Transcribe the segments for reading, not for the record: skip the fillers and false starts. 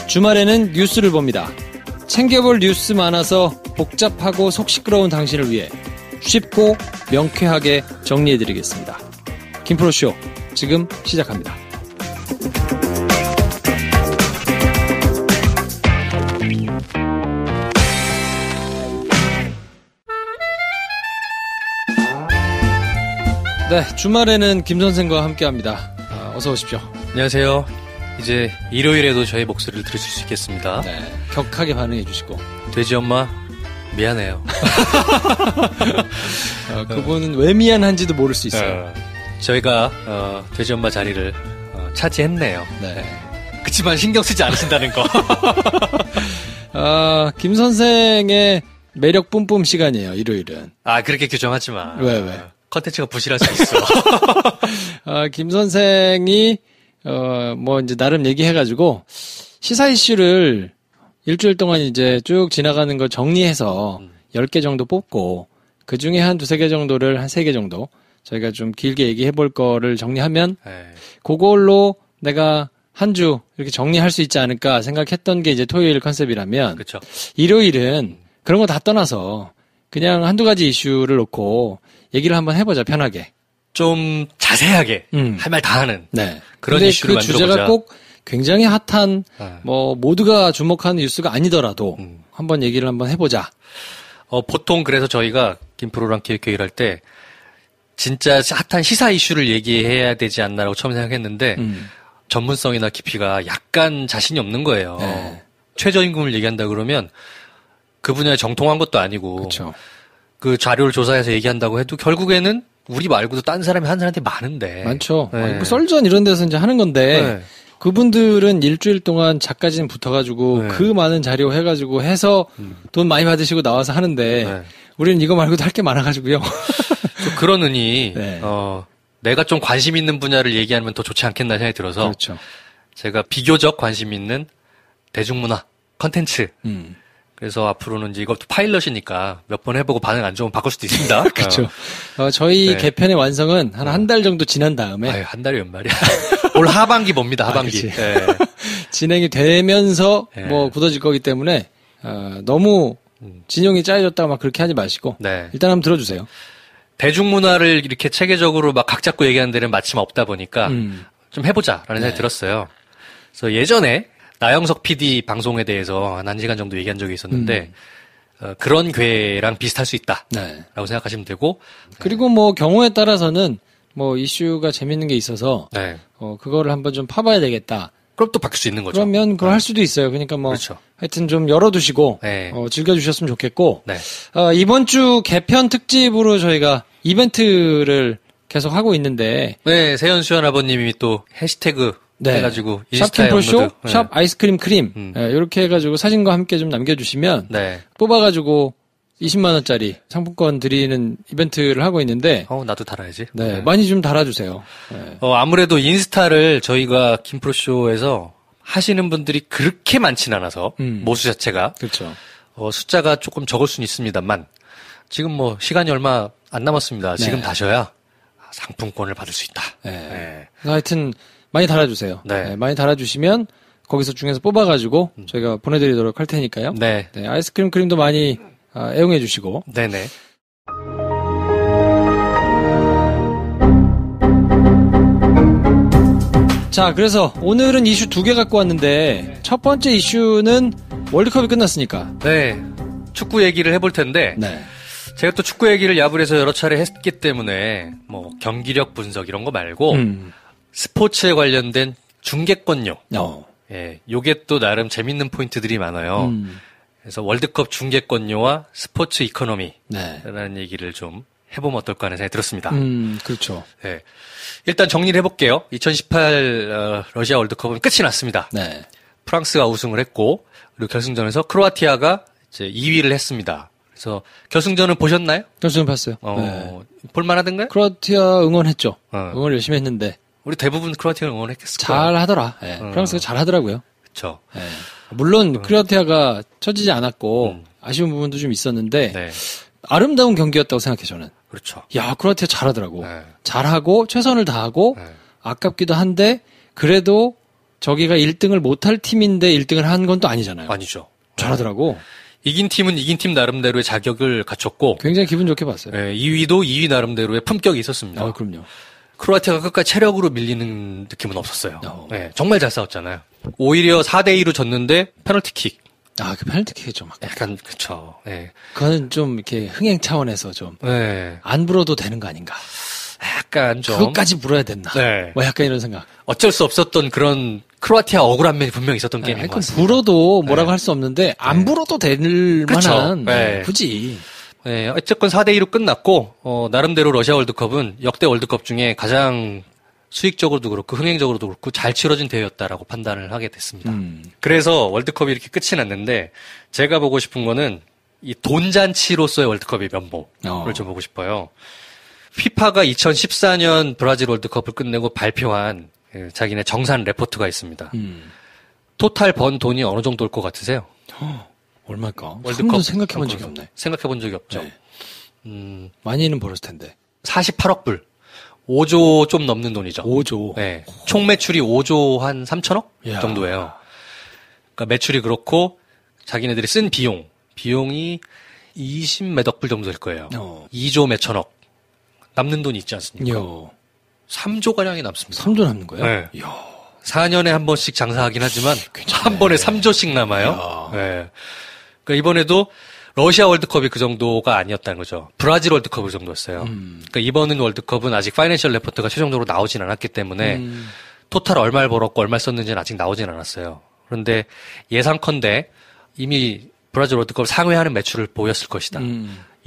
주말에는 뉴스를 봅니다. 챙겨볼 뉴스 많아서 복잡하고 속 시끄러운 당신을 위해 쉽고 명쾌하게 정리해드리겠습니다. 김프로쇼 지금 시작합니다. 네, 주말에는 김 선생과 함께합니다. 어서 오십시오. 안녕하세요. 이제 일요일에도 저희 목소리를 들으실 수 있겠습니다. 네, 격하게 반응해 주시고. 돼지 엄마 미안해요. 그분은 왜 미안한지도 모를 수 있어요. 저희가 돼지 엄마 자리를 차지했네요. 네. 그치만 신경 쓰지 않으신다는 거. 김 선생의 매력 뿜뿜 시간이에요, 일요일은. 그렇게 규정하지 마. 왜? 컨텐츠가 부실할 수 있어. 김 선생이 이제 나름 얘기해가지고 시사 이슈를 일주일 동안 이제 쭉 지나가는 걸 정리해서 10개 정도 뽑고 그 중에 한 2-3개 정도를 한 3개 정도 저희가 좀 길게 얘기해 볼 거를 정리하면 그걸로 내가 한 주 이렇게 정리할 수 있지 않을까 생각했던 게 이제 토요일 컨셉이라면 그쵸. 일요일은 그런 거 다 떠나서 그냥 한두 가지 이슈를 놓고 얘기를 한번 해보자, 편하게. 좀 자세하게 할 말 다 하는 네. 그런 이슈를 만들어보자. 그 주제가 꼭 굉장히 핫한 모두가 주목하는 뉴스가 아니더라도 한번 얘기를 한번 해보자. 보통 그래서 저희가 김프로랑 기획회의를 할 때 진짜 핫한 시사 이슈를 얘기해야 되지 않나라고 처음 생각했는데 전문성이나 깊이가 약간 자신이 없는 거예요. 네. 최저임금을 얘기한다 그러면 그 분야에 정통한 것도 아니고 그쵸. 그 자료를 조사해서 얘기한다고 해도 결국에는 우리 말고도 딴 사람이 하는 사람한테 많은데. 많죠. 썰전 이런 데서 이제 하는 건데 그분들은 일주일 동안 작가진 붙어가지고 그 많은 자료 해가지고 해서 돈 많이 받으시고 나와서 하는데 우리는 이거 말고도 할 게 많아가지고요. 그러느니 네. 내가 좀 관심 있는 분야를 얘기하면 더 좋지 않겠나 생각이 들어서 그렇죠. 제가 비교적 관심 있는 대중문화 컨텐츠 그래서 앞으로는 이제 이것도 파일럿이니까 몇 번 해보고 반응 안 좋으면 바꿀 수도 있습니다. 그렇죠. 저희 개편의 완성은 한 달 정도 지난 다음에. 한 달이 웬 말이야. 올 하반기 봅니다. 하반기. 네. 진행이 되면서 굳어질 거기 때문에 너무 진영이 짜여졌다가 막 그렇게 하지 마시고 일단 한번 들어주세요. 대중문화를 이렇게 체계적으로 막 각 잡고 얘기하는 데는 마침 없다 보니까 좀 해보자라는 생각이 들었어요. 그래서 예전에 나영석 PD 방송에 대해서 한 1시간 정도 얘기한 적이 있었는데 그런 괴랑 비슷할 수 있다라고 생각하시면 되고 그리고 경우에 따라서는 이슈가 재밌는 게 있어서 그거를 한번 좀 파봐야 되겠다. 그럼 또 바뀔 수 있는 거죠. 그러면 그걸 할 수도 있어요. 그러니까 그렇죠. 하여튼 좀 열어두시고 즐겨주셨으면 좋겠고 이번 주 개편 특집으로 저희가 이벤트를 계속 하고 있는데 세현 수연 아버님이 또 해시태그 해가지고 샵 김프로쇼, 샵 아이스크림 크림 이렇게 해가지고 사진과 함께 좀 남겨주시면 뽑아가지고 20만원짜리 상품권 드리는 이벤트를 하고 있는데 나도 달아야지. 많이 좀 달아주세요. 아무래도 인스타를 저희가 김프로쇼에서 하시는 분들이 그렇게 많진 않아서 모수 자체가 그렇죠. 숫자가 조금 적을 수는 있습니다만 지금 시간이 얼마 안 남았습니다. 지금 다셔야 상품권을 받을 수 있다. 하여튼 많이 달아주세요. 많이 달아주시면 거기서 중에서 뽑아가지고 저희가 보내드리도록 할 테니까요. 아이스크림 크림도 많이 애용해주시고. 네네. 자, 그래서 오늘은 이슈 2개 갖고 왔는데 첫 번째 이슈는 월드컵이 끝났으니까. 축구 얘기를 해볼 텐데. 제가 또 축구 얘기를 야구에서 여러 차례 했기 때문에 경기력 분석 이런 거 말고 스포츠에 관련된 중계권료. 요게 또 나름 재밌는 포인트들이 많아요. 그래서 월드컵 중계권료와 스포츠 이코노미라는 얘기를 좀 해보면 어떨까 하는 생각이 들었습니다. 그렇죠. 일단 정리를 해볼게요. 2018 러시아 월드컵은 끝이 났습니다. 프랑스가 우승을 했고 그리고 결승전에서 크로아티아가 이제 2위를 했습니다. 그래서 결승전은 보셨나요? 결승전 봤어요. 볼만하던가요? 크로아티아 응원했죠. 응원 열심히 했는데 우리 대부분 크로아티아를 응원했겠을 거예요. 잘 하더라. 프랑스가 잘 하더라고요. 그렇죠. 물론 크로아티아가 처지지 않았고 아쉬운 부분도 좀 있었는데 네. 아름다운 경기였다고 생각해 저는. 그렇죠. 야, 크로아티아 잘하더라고. 네. 잘하고 최선을 다하고 네. 아깝기도 한데 그래도 저기가 1등을 못할 팀인데 1등을 한 건 또 아니잖아요. 아니죠. 잘하더라고. 이긴 팀은 이긴 팀 나름대로의 자격을 갖췄고 굉장히 기분 좋게 봤어요. 네, 2위도 2위 나름대로의 품격이 있었습니다. 그럼요. 크로아티아가 끝까지 체력으로 밀리는 느낌은 없었어요. 네, 정말 잘 싸웠잖아요. 오히려 4대2로 졌는데 페널티킥. 그 페널티킥이 좀 약간 그쵸. 네. 그거는 좀 이렇게 흥행 차원에서 좀 안 불어도 되는 거 아닌가. 약간 좀 그것까지 불어야 됐나. 네. 약간 이런 생각. 어쩔 수 없었던 그런 크로아티아 억울한 면이 분명히 있었던 게임인 것 같습니다. 불어도 뭐라고 할 수 없는데 안 불어도 될 만한 굳이. 네, 어쨌건 4대2로 끝났고 나름대로 러시아 월드컵은 역대 월드컵 중에 가장 수익적으로도 그렇고 흥행적으로도 그렇고 잘 치러진 대회였다라고 판단을 하게 됐습니다. 그래서 월드컵이 이렇게 끝이 났는데 제가 보고 싶은 거는 이 돈잔치로서의 월드컵의 면모를 좀 보고 싶어요. 피파가 2014년 브라질 월드컵을 끝내고 발표한 자기네 정산 레포트가 있습니다. 토탈 번 돈이 어느 정도일 것 같으세요? 얼마일까? 월드컵 생각해 본 적이 없네. 생각해 본 적이 없죠. 네. 많이는 벌었을 텐데. 48억 불. 5조 좀 넘는 돈이죠. 5조. 네. 총 매출이 5조 한 3천억 정도예요. 그러니까 매출이 그렇고 자기네들이 쓴 비용이 20 몇억 불 정도 될 거예요. 2조 몇 천억. 남는 돈이 있지 않습니까? 3조 가량이 남습니다. 3조 남는 거예요? 네. 4년에 한 번씩 장사하긴 하지만 괜찮네. 한 번에 3조씩 남아요. 네. 그러니까 이번에도 러시아 월드컵이 그 정도가 아니었다는 거죠. 브라질 월드컵 그 정도였어요. 그러니까 이번 월드컵은 아직 파이낸셜 레포트가 최종적으로 나오진 않았기 때문에 토탈 얼마를 벌었고 얼마 썼는지는 아직 나오진 않았어요. 그런데 예상컨대 이미 브라질 월드컵 상회하는 매출을 보였을 것이다.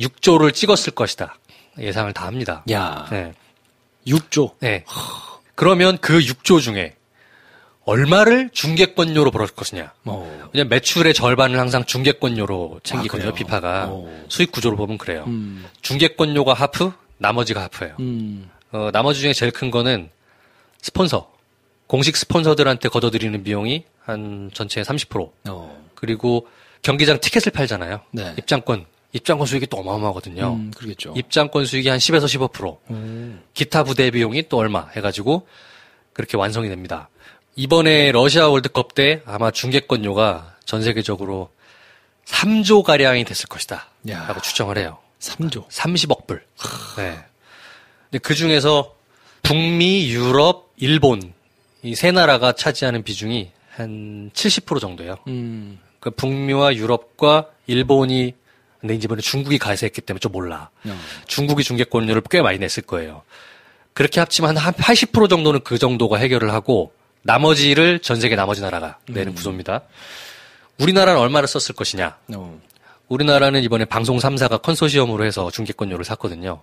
6조를 찍었을 것이다. 예상을 다 합니다. 네. 6조? 네. 그러면 그 6조 중에 얼마를 중계권료로 벌을 것이냐. 왜냐면 매출의 절반을 항상 중계권료로 챙기거든요, 피파가. 수익 구조로 보면 그래요. 중계권료가 하프, 나머지가 하프예요. 나머지 중에 제일 큰 거는 스폰서. 공식 스폰서들한테 걷어들이는 비용이 한 전체의 30%. 그리고 경기장 티켓을 팔잖아요. 네. 입장권 수익이 또 어마어마하거든요. 그러겠죠. 입장권 수익이 한 10에서 15%. 기타 부대 비용이 또 얼마 해가지고 그렇게 완성이 됩니다. 이번에 러시아 월드컵 때 아마 중계권료가 전 세계적으로 3조가량이 됐을 것이다. 라고 추정을 해요. 3조. 30억 불. 네. 근데 그 중에서 북미, 유럽, 일본, 이 세 나라가 차지하는 비중이 한 70% 정도예요. 그러니까 북미와 유럽과 일본이, 근데 이번에 중국이 가세했기 때문에 좀 몰라. 중국이 중계권료를 꽤 많이 냈을 거예요. 그렇게 합치면 한 80% 정도는 그 정도가 해결을 하고, 나머지를 전 세계 나머지 나라가 내는 구조입니다. 우리나라는 얼마를 썼을 것이냐. 우리나라는 이번에 방송 3사가 컨소시엄으로 해서 중계권료를 샀거든요.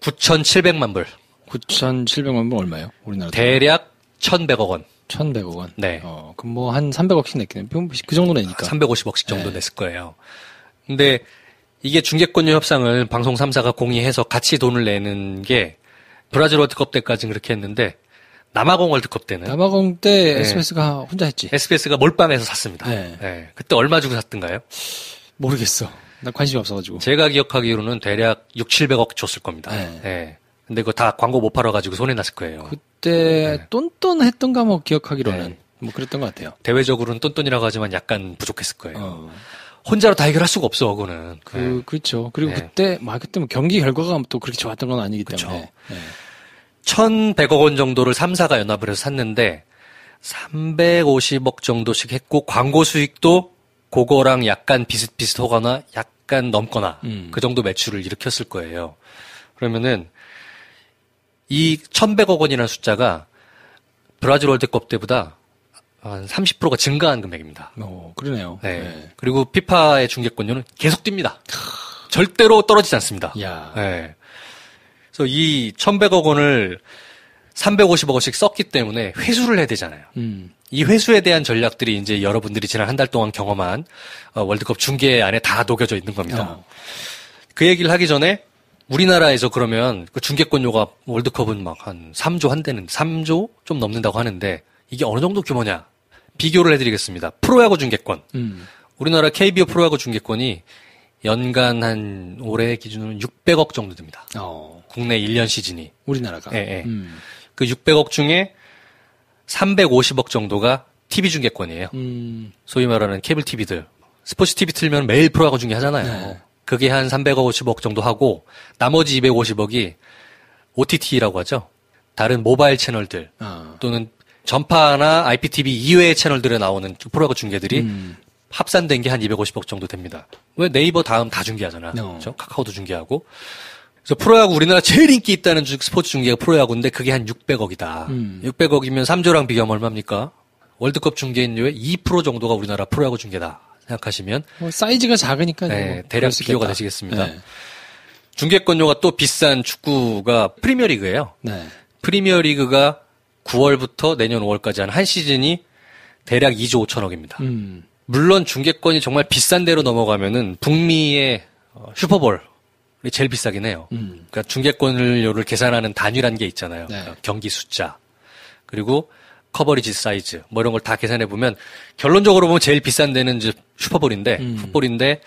9,700만 불. 9,700만 불 얼마예요? 우리나라 대략 1,100억 원. 1,100억 원? 네. 그럼 뭐 한 300억씩 냈겠네. 그 정도 내니까. 350억씩 정도 냈을 거예요. 근데 이게 중계권료 협상을 방송 3사가 공의해서 같이 돈을 내는 게 브라질 월드컵 때까지는 그렇게 했는데 남아공 월드컵 때는 남아공 때 SBS가 혼자 했지. SBS가 몰빵해서 샀습니다. 네. 그때 얼마 주고 샀던가요? 모르겠어. 나 관심이 없어가지고. 제가 기억하기로는 대략 6, 700억 줬을 겁니다. 네. 근데 그거 다 광고 못 팔아가지고 손해 났을 거예요. 그때 똔똔했던가 뭐 기억하기로는 뭐 그랬던 것 같아요. 대외적으로는 똔똔이라고 하지만 약간 부족했을 거예요. 혼자로 다 해결할 수가 없어, 그거는. 그렇죠. 그리고 그때 뭐 경기 결과가 또 그렇게 좋았던 건 아니기 때문에. 1,100억 원 정도를 3사가 연합을 해서 샀는데 350억 정도씩 했고 광고 수익도 그거랑 약간 비슷비슷하거나 약간 넘거나 그 정도 매출을 일으켰을 거예요. 그러면은 이 1,100억 원이라는 숫자가 브라질 월드컵 때보다 한 30%가 증가한 금액입니다. 그러네요. 네. 그리고 피파의 중계권료는 계속 뜁니다. 절대로 떨어지지 않습니다. 네. 그래서 이 1,100억 원을 350억 원씩 썼기 때문에 회수를 해야 되잖아요. 이 회수에 대한 전략들이 이제 여러분들이 지난 한 달 동안 경험한 월드컵 중계 안에 다 녹여져 있는 겁니다. 그 얘기를 하기 전에 우리나라에서 그러면 그 중계권료가 월드컵은 막 한 3조 한대는 3조 좀 넘는다고 하는데 이게 어느 정도 규모냐? 비교를 해드리겠습니다. 프로야구 중계권. 우리나라 KBO 프로야구 중계권이 연간 한 올해 기준으로는 600억 정도 됩니다. 국내 1년 시즌이. 우리나라가. 예. 그 600억 중에 350억 정도가 TV 중계권이에요. 소위 말하는 케이블 TV들. 스포츠 TV 틀면 매일 프로야구 중계하잖아요. 네. 그게 한 350억 정도 하고 나머지 250억이 OTT라고 하죠. 다른 모바일 채널들 또는 전파나 IPTV 이외의 채널들에 나오는 프로야구 중계들이 합산된 게 한 250억 정도 됩니다. 왜 네이버 다음 다 중계하잖아. 그렇죠? 카카오도 중계하고. 그래서 프로야구 우리나라 제일 인기 있다는 스포츠 중계가 프로야구인데 그게 한 600억이다. 600억이면 3조랑 비교하면 얼마입니까? 월드컵 중계인료의 2% 정도가 우리나라 프로야구 중계다 생각하시면 사이즈가 작으니까 네, 대략 비교가 되시겠습니다. 네. 중계권료가 또 비싼 축구가 프리미어리그예요. 네. 프리미어리그가 9월부터 내년 5월까지 한 시즌이 대략 2조 5천억입니다. 물론 중계권이 정말 비싼 데로 넘어가면은 북미의 슈퍼볼이 제일 비싸긴 해요. 그러니까 중계권료를 계산하는 단위라는 게 있잖아요. 네. 그러니까 경기 숫자 그리고 커버리지 사이즈 뭐 이런 걸 다 계산해 보면 결론적으로 보면 제일 비싼 데는 이제 슈퍼볼인데 풋볼인데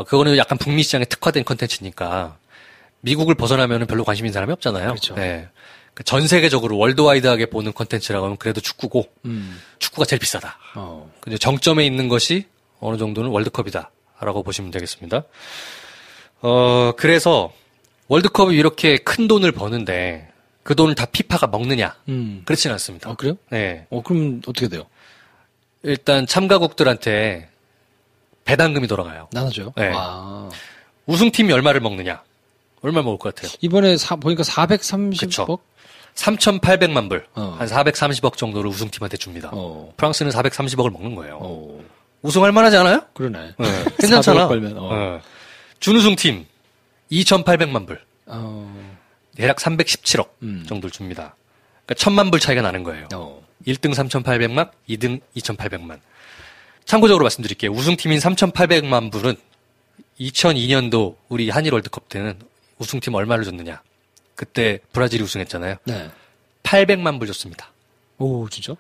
그거는 약간 북미 시장에 특화된 콘텐츠니까 미국을 벗어나면은 별로 관심 있는 사람이 없잖아요. 그렇죠. 네. 전 세계적으로 월드와이드하게 보는 콘텐츠라고 하면 그래도 축구고 축구가 제일 비싸다. 근데 정점에 있는 것이 어느 정도는 월드컵이다라고 보시면 되겠습니다. 그래서 월드컵이 이렇게 큰 돈을 버는데 그 돈을 다 피파가 먹느냐? 그렇지는 않습니다. 그래요? 네. 그럼 어떻게 돼요? 일단 참가국들한테 배당금이 돌아가요. 나눠줘요? 네. 우승팀이 얼마를 먹느냐? 얼마 먹을 것 같아요? 이번에 보니까 430억? 그쵸. 3,800만 불. 한 430억 정도를 우승팀한테 줍니다. 프랑스는 430억을 먹는 거예요. 우승할 만하지 않아요? 그러네. 네. 괜찮잖아. 준우승팀 2,800만 불. 대략 317억 정도를 줍니다. 그러니까 1,000만 불 차이가 나는 거예요. 1등 3,800만, 2등 2,800만. 참고적으로 말씀드릴게요. 우승팀인 3,800만 불은 2002년도 우리 한일 월드컵 때는 우승팀 얼마를 줬느냐. 그때 브라질이 우승했잖아요. 네. 800만 불 줬습니다. 오, 진짜?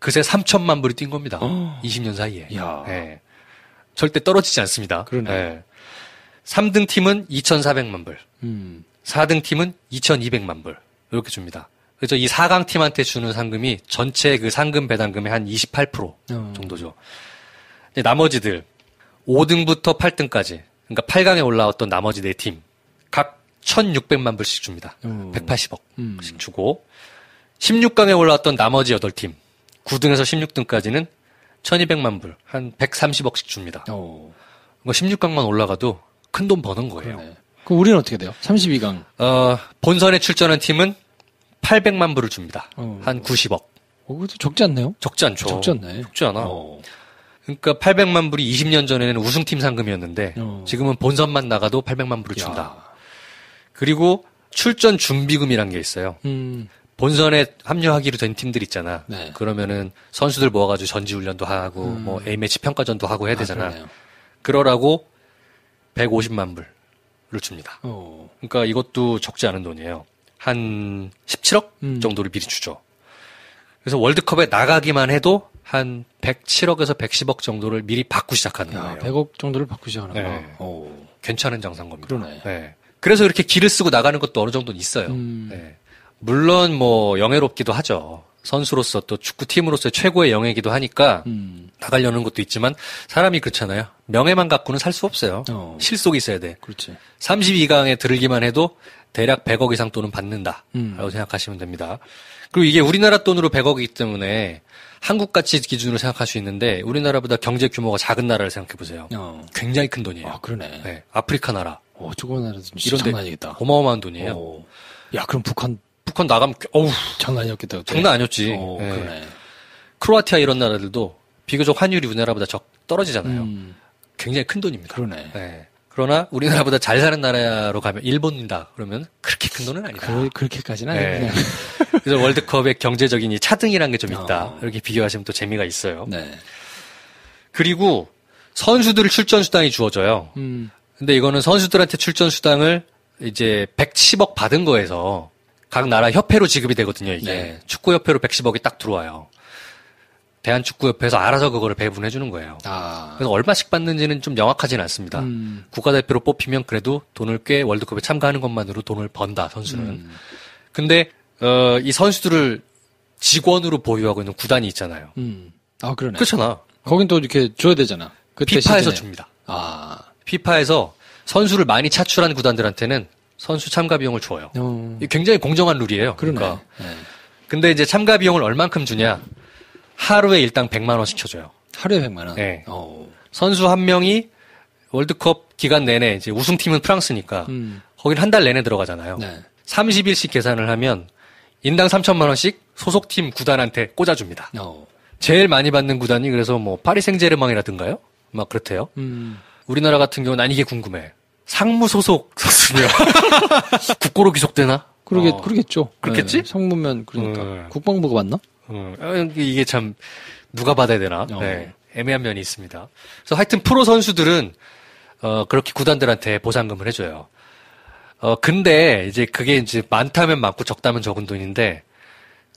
그새 3,000만 불이 뛴 겁니다. 20년 사이에. 네. 절대 떨어지지 않습니다. 그러네. 네. 3등 팀은 2,400만 불. 4등 팀은 2,200만 불. 이렇게 줍니다. 그래서 이 4강 팀한테 주는 상금이 전체 그 상금 배당금의 한 28% 정도죠. 근데 나머지들 5등부터 8등까지 그러니까 8강에 올라왔던 나머지 4팀 각 1,600만 불씩 줍니다. 180억씩 주고 16강에 올라왔던 나머지 8팀 9등에서 16등까지는 1,200만 불 한 130억씩 줍니다. 그러니까 16강만 올라가도 큰 돈 버는 거예요. 그러네. 그럼 우리는 어떻게 돼요? 32강. 본선에 출전한 팀은 800만 불을 줍니다. 한 90억. 그것도 적지 않네요? 적지 않죠. 적지 않네. 적지 않아. 그러니까 800만 불이 20년 전에는 우승팀 상금이었는데 지금은 본선만 나가도 800만 불을 준다. 그리고 출전 준비금이란 게 있어요. 본선에 합류하기로 된 팀들 있잖아. 네. 그러면은 선수들 모아가지고 전지훈련도 하고 뭐 A매치 평가전도 하고 해야 되잖아. 그러네요. 그러라고 150만 불을 줍니다. 그러니까 이것도 적지 않은 돈이에요. 한 17억 정도를 미리 주죠. 그래서 월드컵에 나가기만 해도 한 107억에서 110억 정도를 미리 받고 시작하는 거예요. 100억 정도를 받고 시작하는 거예요. 네. 괜찮은 장사인 겁니다. 그러네. 네. 그래서 이렇게 기를 쓰고 나가는 것도 어느 정도는 있어요. 네. 물론 뭐 영예롭기도 하죠. 선수로서 또 축구팀으로서의 최고의 영예이기도 하니까 나가려는 것도 있지만 사람이 그렇잖아요. 명예만 갖고는 살 수 없어요. 실속이 있어야 돼. 그렇지. 32강에 들기만 해도 대략 100억 이상 돈은 받는다라고 생각하시면 됩니다. 그리고 이게 우리나라 돈으로 100억이기 때문에 한국 가치 기준으로 생각할 수 있는데 우리나라보다 경제 규모가 작은 나라를 생각해 보세요. 굉장히 큰 돈이에요. 그러네. 네. 아프리카 나라. 조그만 나라도 진짜 장난 아니겠다. 어마어마한 돈이에요. 야, 그럼 북한 나가면 장난 아니었겠다. 그때. 장난 아니었지. 네. 그러네. 크로아티아 이런 나라들도 비교적 환율이 우리나라보다 떨어지잖아요. 굉장히 큰 돈입니다. 그러네. 네. 그러나 우리나라보다 잘 사는 나라로 가면 일본이다. 그러면 그렇게 큰 돈은 아니다. 그렇게까지는 아니에요. 네. 그래서 월드컵의 경제적인 이 차등이라는 게 좀 있다. 이렇게 비교하시면 또 재미가 있어요. 네. 그리고 선수들 출전 수당이 주어져요. 근데 이거는 선수들한테 출전 수당을 이제 110억 받은 거에서 각 나라 협회로 지급이 되거든요, 이게. 네. 축구협회로 110억이 딱 들어와요. 대한축구협회에서 알아서 그거를 배분해 주는 거예요. 그래서 얼마씩 받는지는 좀 명확하진 않습니다. 국가대표로 뽑히면 그래도 돈을 꽤 월드컵에 참가하는 것만으로 돈을 번다, 선수는. 근데 이 선수들을 직원으로 보유하고 있는 구단이 있잖아요. 그러네. 그렇잖아. 거긴 또 이렇게 줘야 되잖아. 그때 피파에서 시즌에. 줍니다. 피파에서 선수를 많이 차출한 구단들한테는 선수 참가 비용을 줘요. 굉장히 공정한 룰이에요. 그러네. 그러니까. 근데 이제 참가 비용을 얼만큼 주냐? 하루에 일당 100만 원씩 쳐줘요. 하루에 100만 원? 네. 선수 한 명이 월드컵 기간 내내 이제 우승팀은 프랑스니까 거긴 한 달 내내 들어가잖아요. 네. 30일씩 계산을 하면 인당 3천만 원씩 소속팀 구단한테 꽂아줍니다. 제일 많이 받는 구단이 그래서 뭐 파리 생제르맹이라든가요? 막 그렇대요. 우리나라 같은 경우는 난 이게 궁금해. 상무 소속 선수면 국고로 귀속되나? 그러겠죠. 그렇겠지? 네, 상무면 그러니까 국방부가 맞나? 이게 참 누가 받아야 되나? 네, 애매한 면이 있습니다. 그래서 하여튼 프로 선수들은 그렇게 구단들한테 보상금을 해줘요. 근데 이제 그게 이제 많다면 많고 적다면 적은 돈인데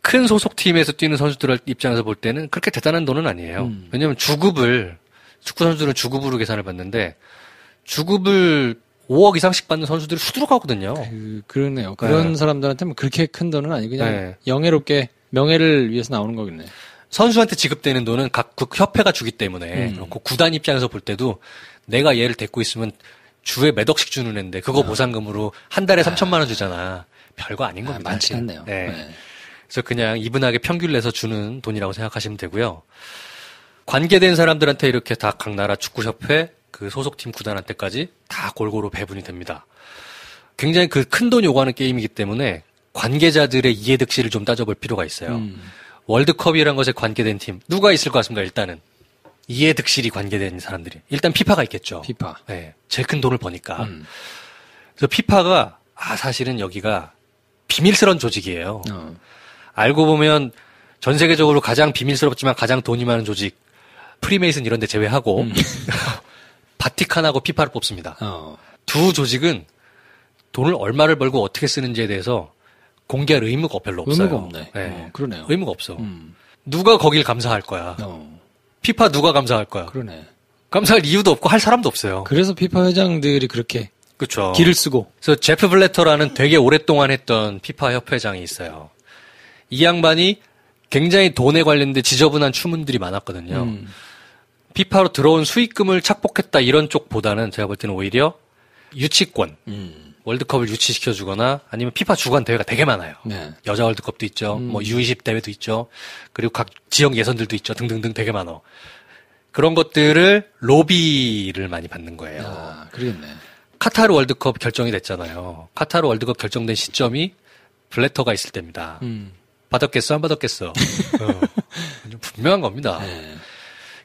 큰 소속팀에서 뛰는 선수들 입장에서 볼 때는 그렇게 대단한 돈은 아니에요. 왜냐면 축구 선수들은 주급으로 계산을 받는데 주급을 5억 이상씩 받는 선수들이 수두룩하거든요. 그러네요. 그런 사람들한테는 그렇게 큰 돈은 아니고 그냥 영예롭게 명예를 위해서 나오는 거겠네. 선수한테 지급되는 돈은 각 협회가 주기 때문에 그렇고 구단 입장에서 볼 때도 내가 얘를 데리고 있으면 주에 몇 억씩 주는 애인데 그거 보상금으로 한 달에 3천만 원 주잖아. 별거 아닌 겁니다. 많지 않네요. 네. 그래서 그냥 이분하게 평균 내서 주는 돈이라고 생각하시면 되고요. 관계된 사람들한테 이렇게 다 각 나라 축구협회 그 소속팀 구단한테까지 다 골고루 배분이 됩니다. 굉장히 그 큰 돈 요구하는 게임이기 때문에 관계자들의 이해득실을 좀 따져볼 필요가 있어요. 월드컵이란 것에 관계된 팀 누가 있을 것 같습니다. 일단은 이해득실이 관계된 사람들이 일단 피파가 있겠죠. 피파. 네, 제일 큰 돈을 버니까. 그래서 피파가 사실은 여기가 비밀스러운 조직이에요. 알고 보면 전 세계적으로 가장 비밀스럽지만 가장 돈이 많은 조직 프리메이슨 이런 데 제외하고 바티칸하고 피파를 뽑습니다. 두 조직은 돈을 얼마를 벌고 어떻게 쓰는지에 대해서 공개할 의무가 별로 없어요. 의무가 없네. 네. 그러네요. 의무가 없어. 누가 거길 감사할 거야. 피파 누가 감사할 거야. 그러네. 감사할 이유도 없고 할 사람도 없어요. 그래서 피파 회장들이 그렇게 그렇죠. 길을 쓰고. 그래서 제프 블래터라는 되게 오랫동안 했던 피파 협회장이 있어요. 이 양반이 굉장히 돈에 관련된 지저분한 추문들이 많았거든요. 피파로 들어온 수익금을 착복했다 이런 쪽보다는 제가 볼 때는 오히려 유치권, 월드컵을 유치시켜주거나 아니면 피파 주관 대회가 되게 많아요. 네. 여자 월드컵도 있죠. 뭐 U20 대회도 있죠. 그리고 각 지역 예선들도 있죠. 등등등 되게 많아. 그런 것들을 로비를 많이 받는 거예요. 그러겠네. 카타르 월드컵 결정이 됐잖아요. 카타르 월드컵 결정된 시점이 블래터가 있을 때입니다. 받았겠어? 안 받았겠어? 분명한 겁니다. 네.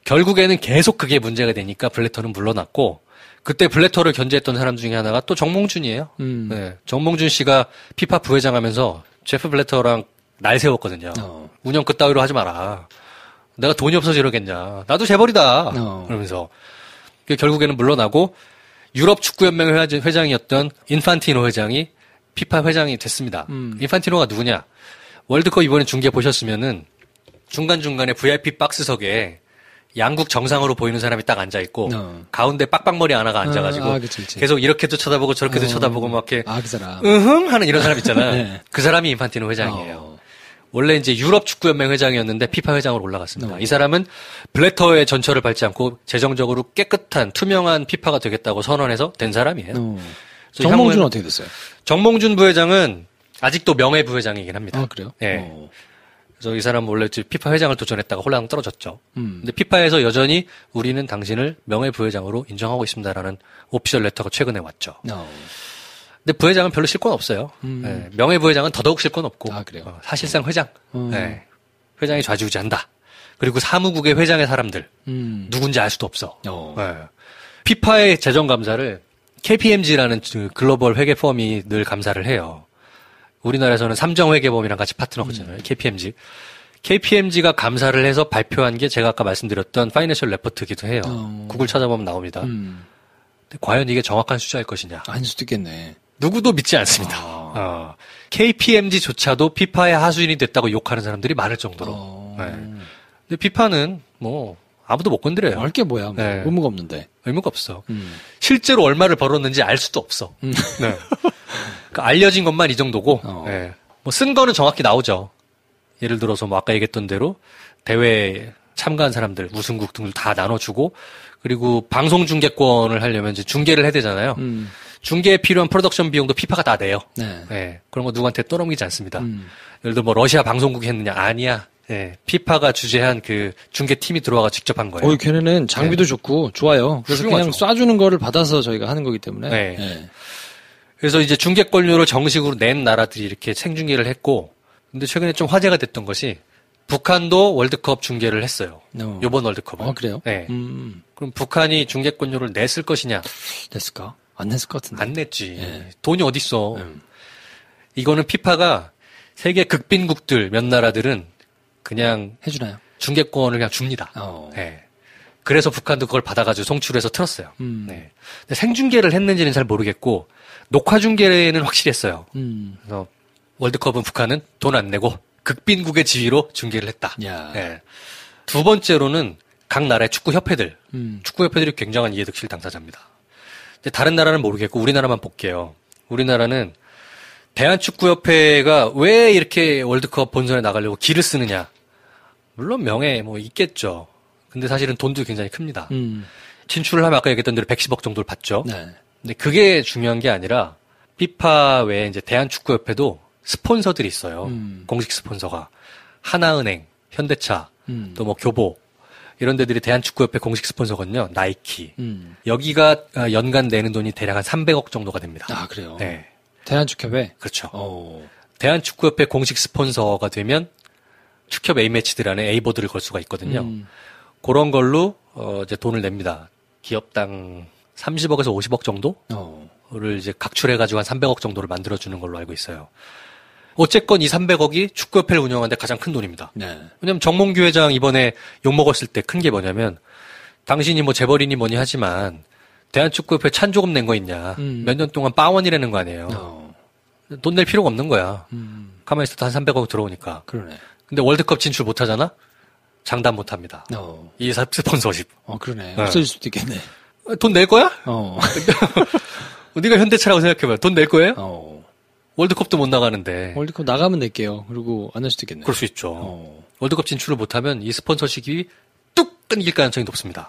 결국에는 계속 그게 문제가 되니까 블래터는 물러났고 그때 블래터를 견제했던 사람 중에 하나가 또 정몽준이에요. 네. 정몽준 씨가 피파 부회장 하면서 제프 블래터랑 날 세웠거든요. 운영 그따위로 하지 마라. 내가 돈이 없어서 이러겠냐. 나도 재벌이다. 그러면서 결국에는 물러나고 유럽 축구연맹 회장이었던 인판티노 회장이 피파 회장이 됐습니다. 인판티노가 누구냐? 월드컵 이번에 중계 보셨으면은 중간중간에 VIP 박스석에 양국 정상으로 보이는 사람이 딱 앉아있고 가운데 빡빡머리 하나가 앉아가지고 그치. 계속 이렇게도 쳐다보고 저렇게도 쳐다보고 막 이렇게 그 사람. 하는 이런 사람 있잖아. 네. 그 사람이 인판티노 회장이에요. 원래 이제 유럽 축구연맹 회장이었는데 피파 회장으로 올라갔습니다. 이 사람은 블래터의 전철을 밟지 않고 재정적으로 깨끗한 투명한 피파가 되겠다고 선언해서 된 사람이에요. 정몽준 어떻게 됐어요? 정몽준 부회장은 아직도 명예 부회장이긴 합니다. 그래요? 네. 그래서 이 사람 원래 피파 회장을 도전했다가 홀랑 떨어졌죠. 근데 피파에서 여전히 우리는 당신을 명예 부회장으로 인정하고 있습니다라는 오피셜 레터가 최근에 왔죠. 근데 부회장은 별로 실 건 없어요. 네. 명예 부회장은 더더욱 실 건 없고. 그래요? 사실상 회장. 네. 회장이 좌지우지한다. 그리고 사무국의 회장의 사람들 누군지 알 수도 없어. 네. 피파의 재정 감사를 KPMG라는 글로벌 회계 펌이 늘 감사를 해요. 우리나라에서는 삼정회계범이랑 같이 파트너거든요. KPMG. KPMG가 감사를 해서 발표한 게 제가 아까 말씀드렸던 파이낸셜 레포트이기도 해요. 구글 찾아보면 나옵니다. 근데 과연 이게 정확한 숫자일 것이냐? 아닐 수도 있겠네. 누구도 믿지 않습니다. KPMG조차도 피파의 하수인이 됐다고 욕하는 사람들이 많을 정도로. 네. 근데 피파는 뭐 아무도 못 건드려요. 할 게 뭐야? 뭐. 네. 의무가 없는데. 의무가 없어. 실제로 얼마를 벌었는지 알 수도 없어. 네. 그러니까 알려진 것만 이 정도고. 네. 뭐 쓴 거는 정확히 나오죠. 예를 들어서 뭐 아까 얘기했던 대로 대회 참가한 사람들 우승국 등을 다 나눠주고 그리고 방송 중계권을 하려면 이제 중계를 해야 되잖아요. 중계에 필요한 프로덕션 비용도 피파가 다 내요. 네. 네. 그런 거 누구한테 떠넘기지 않습니다. 예를 들어 뭐 러시아 방송국이 했느냐? 아니야. 네. 피파가 주재한 그 중계팀이 들어와가 직접 한 거예요. 걔네는 장비도 좋고 좋아요. 그래서 훌륭하죠. 그냥 쏴주는 거를 받아서 저희가 하는 거기 때문에. 네. 네. 그래서 이제 중계권료를 정식으로 낸 나라들이 이렇게 생중계를 했고 근데 최근에 좀 화제가 됐던 것이 북한도 월드컵 중계를 했어요. 이번 월드컵은. 아, 그래요? 네. 그럼 북한이 중계권료를 냈을 것이냐? 냈을까? 안 냈을 것 같은데. 안 냈지. 네. 돈이 어딨어. 이거는 피파가 세계 극빈국들 몇 나라들은 그냥 해주나요? 중계권을 그냥 줍니다. 네. 그래서 북한도 그걸 받아가지고 송출해서 틀었어요. 네. 근데 생중계를 했는지는 잘 모르겠고 녹화 중계는 확실히 했어요. 그래서 월드컵은 북한은 돈 안 내고 극빈국의 지위로 중계를 했다. 네. 두 번째로는 각 나라의 축구협회들. 축구협회들이 굉장한 이해득실 당사자입니다. 근데 다른 나라는 모르겠고 우리나라만 볼게요. 우리나라는 대한축구협회가 왜 이렇게 월드컵 본선에 나가려고 기를 쓰느냐. 물론 명예 뭐 있겠죠. 근데 사실은 돈도 굉장히 큽니다. 진출을 하면 아까 얘기했던 대로 110억 정도를 받죠. 네. 근데 그게 중요한 게 아니라 피파 외에 이제 대한축구협회도 스폰서들이 있어요. 공식 스폰서가. 하나은행, 현대차, 또 뭐 교보 이런 데들이 대한축구협회 공식 스폰서거든요. 나이키. 여기가 연간 내는 돈이 대략 한 300억 정도가 됩니다. 아, 그래요? 네. 대한축협회? 그렇죠. 대한축구협회 공식 스폰서가 되면 축협 A매치들 안에 A보드를 걸 수가 있거든요. 그런 걸로 이제 돈을 냅니다. 기업당 30억에서 50억 정도를 이제 각출해가지고 한 300억 정도를 만들어주는 걸로 알고 있어요. 어쨌건 이 300억이 축구협회를 운영하는데 가장 큰 돈입니다. 네. 왜냐면 정몽규 회장 이번에 욕먹었을 때 큰 게 뭐냐면 당신이 뭐 재벌이니 뭐니 하지만 대한축구협회 찬조금 낸 거 있냐. 몇 년 동안 빠원이라는 거 아니에요. 돈 낼 필요가 없는 거야. 가만히 있어도 한 300억 들어오니까. 그러네. 근데 월드컵 진출 못 하잖아? 장담 못 합니다. 이 스폰서십. 그러네. 없어질 수도 있겠네. 돈 낼 거야? 네가 현대차라고 생각해봐. 돈 낼 거예요? 월드컵도 못 나가는데. 월드컵 나가면 낼게요. 그리고 안 할 수도 있겠네. 그럴 수 있죠. 월드컵 진출을 못하면 이 스폰서십이 뚝 끊길 가능성이 높습니다.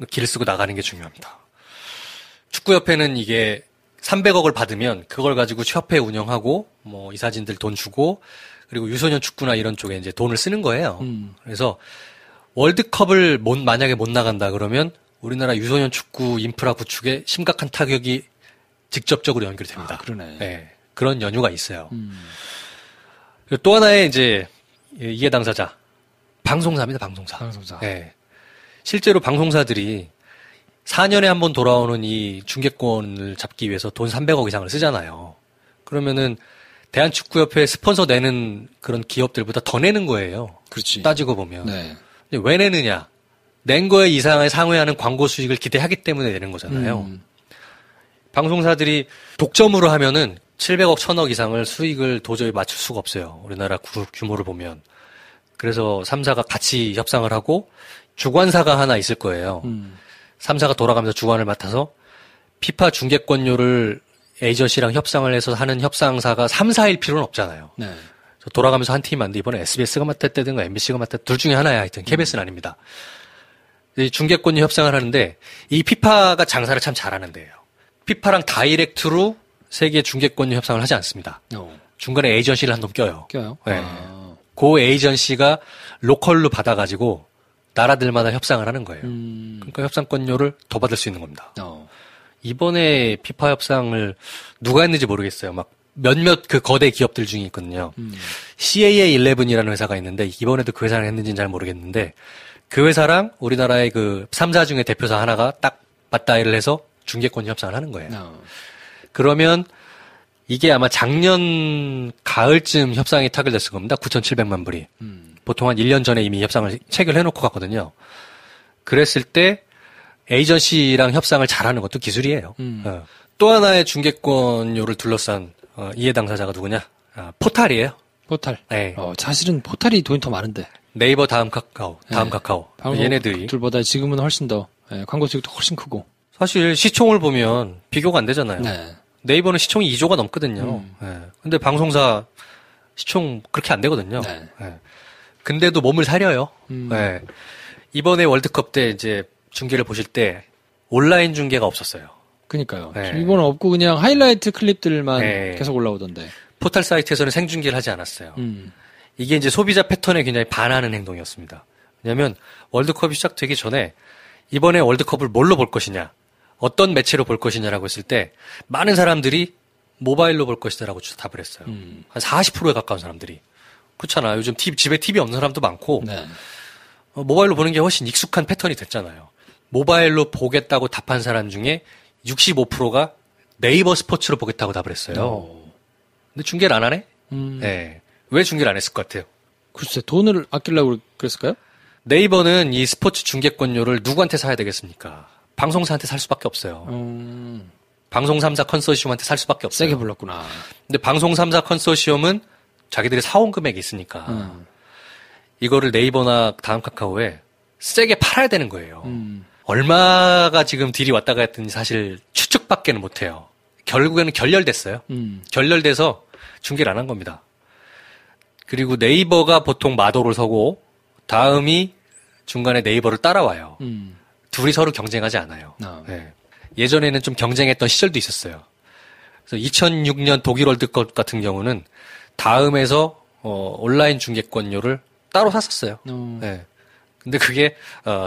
길을 쓰고 나가는 게 중요합니다. 축구협회는 이게 300억을 받으면 그걸 가지고 협회 운영하고 뭐 이사진들 돈 주고 그리고 유소년 축구나 이런 쪽에 이제 돈을 쓰는 거예요. 그래서 월드컵을 만약에 못 나간다 그러면 우리나라 유소년 축구 인프라 구축에 심각한 타격이 직접적으로 연결이 됩니다. 그러네. 네. 그런 연유가 있어요. 그리고 또 하나의 이제 이해 당사자 방송사입니다. 방송사. 네. 실제로 방송사들이 4년에 한 번 돌아오는 이 중계권을 잡기 위해서 돈 300억 이상을 쓰잖아요. 그러면은 대한축구협회 스폰서 내는 그런 기업들보다 더 내는 거예요. 그렇지. 따지고 보면. 네. 근데 왜 내느냐? 낸 거에 이상을 상회하는 광고 수익을 기대하기 때문에 내는 거잖아요. 방송사들이 독점으로 하면은 700억, 1000억 이상을 수익을 도저히 맞출 수가 없어요. 우리나라 규모를 보면. 그래서 3사가 같이 협상을 하고 주관사가 하나 있을 거예요. 3사가 돌아가면서 주관을 맡아서 피파 중계권료를 에이전시랑 협상을 해서 하는 협상사가 3사일 필요는 없잖아요. 네. 돌아가면서 한 팀이 안 돼. 이번에 SBS가 맡았다든가 MBC가 맡았다. 둘 중에 하나야. 하여튼 KBS는 아닙니다. 이 중계권료 협상을 하는데 이 피파가 장사를 참 잘하는 데예요. 피파랑 다이렉트로 세계 중계권료 협상을 하지 않습니다. 중간에 에이전시를 한 놈 껴요. 네. 그 에이전시가 로컬로 받아가지고 나라들마다 협상을 하는 거예요. 그러니까 협상권료를 더 받을 수 있는 겁니다. 이번에 피파 협상을 누가 했는지 모르겠어요. 막 몇몇 그 거대 기업들 중에 있거든요. CAA11이라는 회사가 있는데 이번에도 그 회사를 했는지는 잘 모르겠는데 그 회사랑 우리나라의 그 3사 중에 대표사 하나가 딱 맞다이를 해서 중계권 협상을 하는 거예요. 그러면 이게 아마 작년 가을쯤 협상이 타결됐을 겁니다. 9,700만 불이. 보통 한 1년 전에 이미 협상을 체결해놓고 갔거든요. 그랬을 때 에이전시랑 협상을 잘하는 것도 기술이에요. 또 하나의 중계권료를 둘러싼 이해 당사자가 누구냐? 포탈이에요. 포탈. 네. 사실은 포탈이 돈이 더 많은데. 네이버 다음 카카오. 얘네들이. 둘보다 지금은 훨씬 더, 광고 수익도 훨씬 크고. 사실 시총을 보면 비교가 안 되잖아요. 네. 네이버는 시총이 2조가 넘거든요. 근데 방송사 시총 그렇게 안 되거든요. 네. 근데도 몸을 사려요. 이번에 월드컵 때 이제 중계를 보실 때 온라인 중계가 없었어요. 그니까요. 이번은 없고 그냥 하이라이트 클립들만 계속 올라오던데. 포털 사이트에서는 생중계를 하지 않았어요. 이게 이제 소비자 패턴에 굉장히 반하는 행동이었습니다. 왜냐하면 월드컵이 시작되기 전에 이번에 월드컵을 뭘로 볼 것이냐, 어떤 매체로 볼 것이냐라고 했을 때 많은 사람들이 모바일로 볼 것이다라고 답을 했어요. 한 40%에 가까운 사람들이. 그렇잖아. 요즘 집에 TV 없는 사람도 많고 네. 모바일로 보는 게 훨씬 익숙한 패턴이 됐잖아요. 모바일로 보겠다고 답한 사람 중에 65%가 네이버 스포츠로 보겠다고 답을 했어요. 근데 중계를 안 하네? 네. 왜 중계를 안 했을 것 같아요? 글쎄, 돈을 아끼려고 그랬을까요? 네이버는 이 스포츠 중계권료를 누구한테 사야 되겠습니까? 방송사한테 살 수밖에 없어요. 방송 3사 컨소시엄한테 살 수밖에 없어요. 세게 불렀구나. 근데 방송 3사 컨소시엄은 자기들이 사온 금액이 있으니까 이거를 네이버나 다음 카카오에 세게 팔아야 되는 거예요. 얼마가 지금 딜이 왔다가 했더니 사실 추측밖에는 못해요. 결국에는 결렬됐어요. 결렬돼서 중계를 안 한 겁니다. 그리고 네이버가 보통 마도를 서고 다음이 중간에 네이버를 따라와요. 둘이 서로 경쟁하지 않아요. 네. 예전에는 좀 경쟁했던 시절도 있었어요. 그래서 2006년 독일 월드컵 같은 경우는 다음에서 온라인 중계권료를 따로 샀었어요. 네. 근데 그게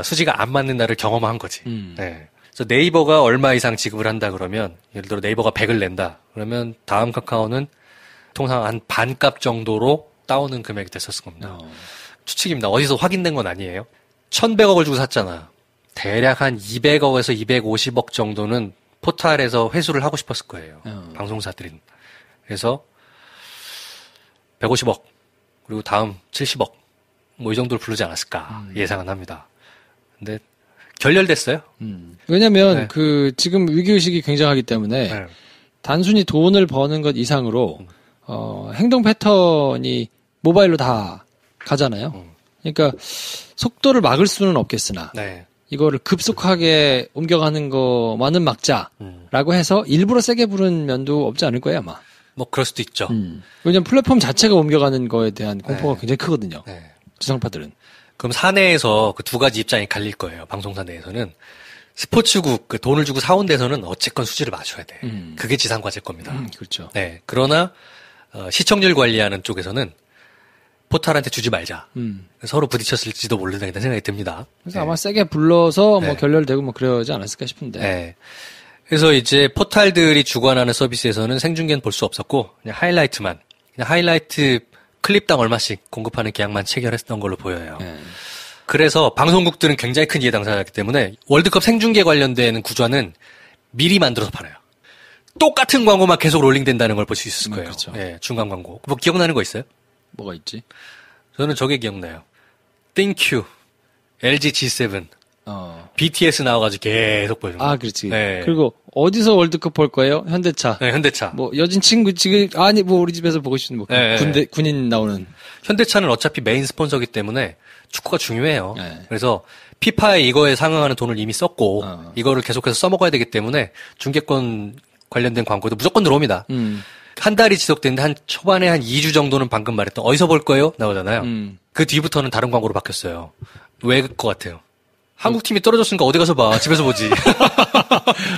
수지가 안 맞는 날을 경험한 거지. 네. 그래서 네이버가 얼마 이상 지급을 한다 그러면 예를 들어 네이버가 100을 낸다. 그러면 다음 카카오는 통상 한 반값 정도로 따오는 금액이 됐었을 겁니다. 추측입니다. 어디서 확인된 건 아니에요. 1,100억을 주고 샀잖아. 대략 한 200억에서 250억 정도는 포탈에서 회수를 하고 싶었을 거예요. 방송사들은. 그래서 150억 그리고 다음 70억 뭐 이 정도를 부르지 않았을까 예상은 합니다. 근데 결렬됐어요. 왜냐면 지금 위기의식이 굉장하기 때문에 단순히 돈을 버는 것 이상으로 행동 패턴이 모바일로 다 가잖아요. 그러니까 속도를 막을 수는 없겠으나 이거를 급속하게 옮겨가는 거만은 막자라고 해서 일부러 세게 부른 면도 없지 않을 거예요, 아마. 뭐 그럴 수도 있죠. 왜냐면 플랫폼 자체가 옮겨가는 거에 대한 공포가 굉장히 크거든요. 지상파들은. 그럼 사내에서 그 두 가지 입장이 갈릴 거예요. 방송사 내에서는 스포츠국 돈을 주고 사온 데서는 어쨌건 수지를 맞춰야 돼. 그게 지상과제일 겁니다. 그렇죠. 네. 그러나 시청률 관리하는 쪽에서는 포탈한테 주지 말자. 서로 부딪혔을지도 모른다는 생각이 듭니다. 그래서 아마 세게 불러서 뭐 결렬되고 뭐 그러지 않았을까 싶은데. 네. 그래서 이제 포탈들이 주관하는 서비스에서는 생중계는 볼 수 없었고 그냥 하이라이트만, 그냥 하이라이트 클립당 얼마씩 공급하는 계약만 체결했던 걸로 보여요. 그래서 방송국들은 굉장히 큰 이해 당사자이기 때문에 월드컵 생중계 관련된 구조는 미리 만들어서 팔아요. 똑같은 광고만 계속 롤링된다는 걸 볼 수 있을 거예요. 그렇죠. 네, 중간 광고. 뭐 기억나는 거 있어요? 뭐가 있지? 저는 저게 기억나요. 땡큐, LG G7, BTS 나와가지고 계속 보여주는 거. 아, 그렇지. 네. 그리고 어디서 월드컵 볼 거예요? 현대차. 네, 현대차. 뭐 여진 친구 지금 뭐 우리 집에서 보고 싶은 뭐 군인 나오는. 현대차는 어차피 메인 스폰서기 때문에 축구가 중요해요. 그래서 피파에 이거에 상응하는 돈을 이미 썼고 이거를 계속해서 써먹어야 되기 때문에 중계권 관련된 광고도 무조건 들어옵니다. 한 달이 지속됐는데 한 초반에 한 2주 정도는 방금 말했던 어디서 볼 거예요? 나오잖아요. 그 뒤부터는 다른 광고로 바뀌었어요. 왜 그 같아요? 한국 팀이 떨어졌으니까 어디 가서 봐. 집에서 보지.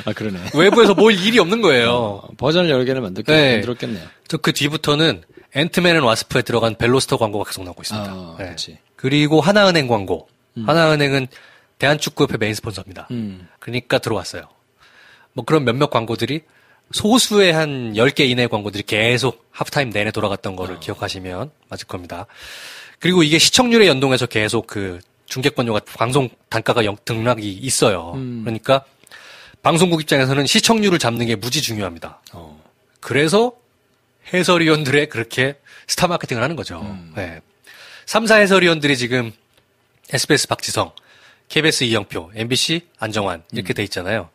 아, 그러네. 외부에서 볼 일이 없는 거예요. 버전을 여러 개를 만들었겠네요. 그 뒤부터는 앤트맨 앤 와스프에 들어간 벨로스터 광고가 계속 나오고 있습니다. 그렇지. 그리고 하나은행 광고. 하나은행은 대한축구협회 메인 스폰서입니다. 그러니까 들어왔어요. 뭐 그런 몇몇 광고들이 소수의 한 10개 이내의 광고들이 계속 하프타임 내내 돌아갔던 거를 기억하시면 맞을 겁니다. 그리고 이게 시청률에 연동해서 계속 그 중계권료가 방송 단가가 등락이 있어요. 그러니까 방송국 입장에서는 시청률을 잡는 게 무지 중요합니다. 그래서 해설위원들의 그렇게 스타 마케팅을 하는 거죠. 네. 3사 해설위원들이 지금 SBS 박지성, KBS 이영표, MBC 안정환 이렇게 돼 있잖아요.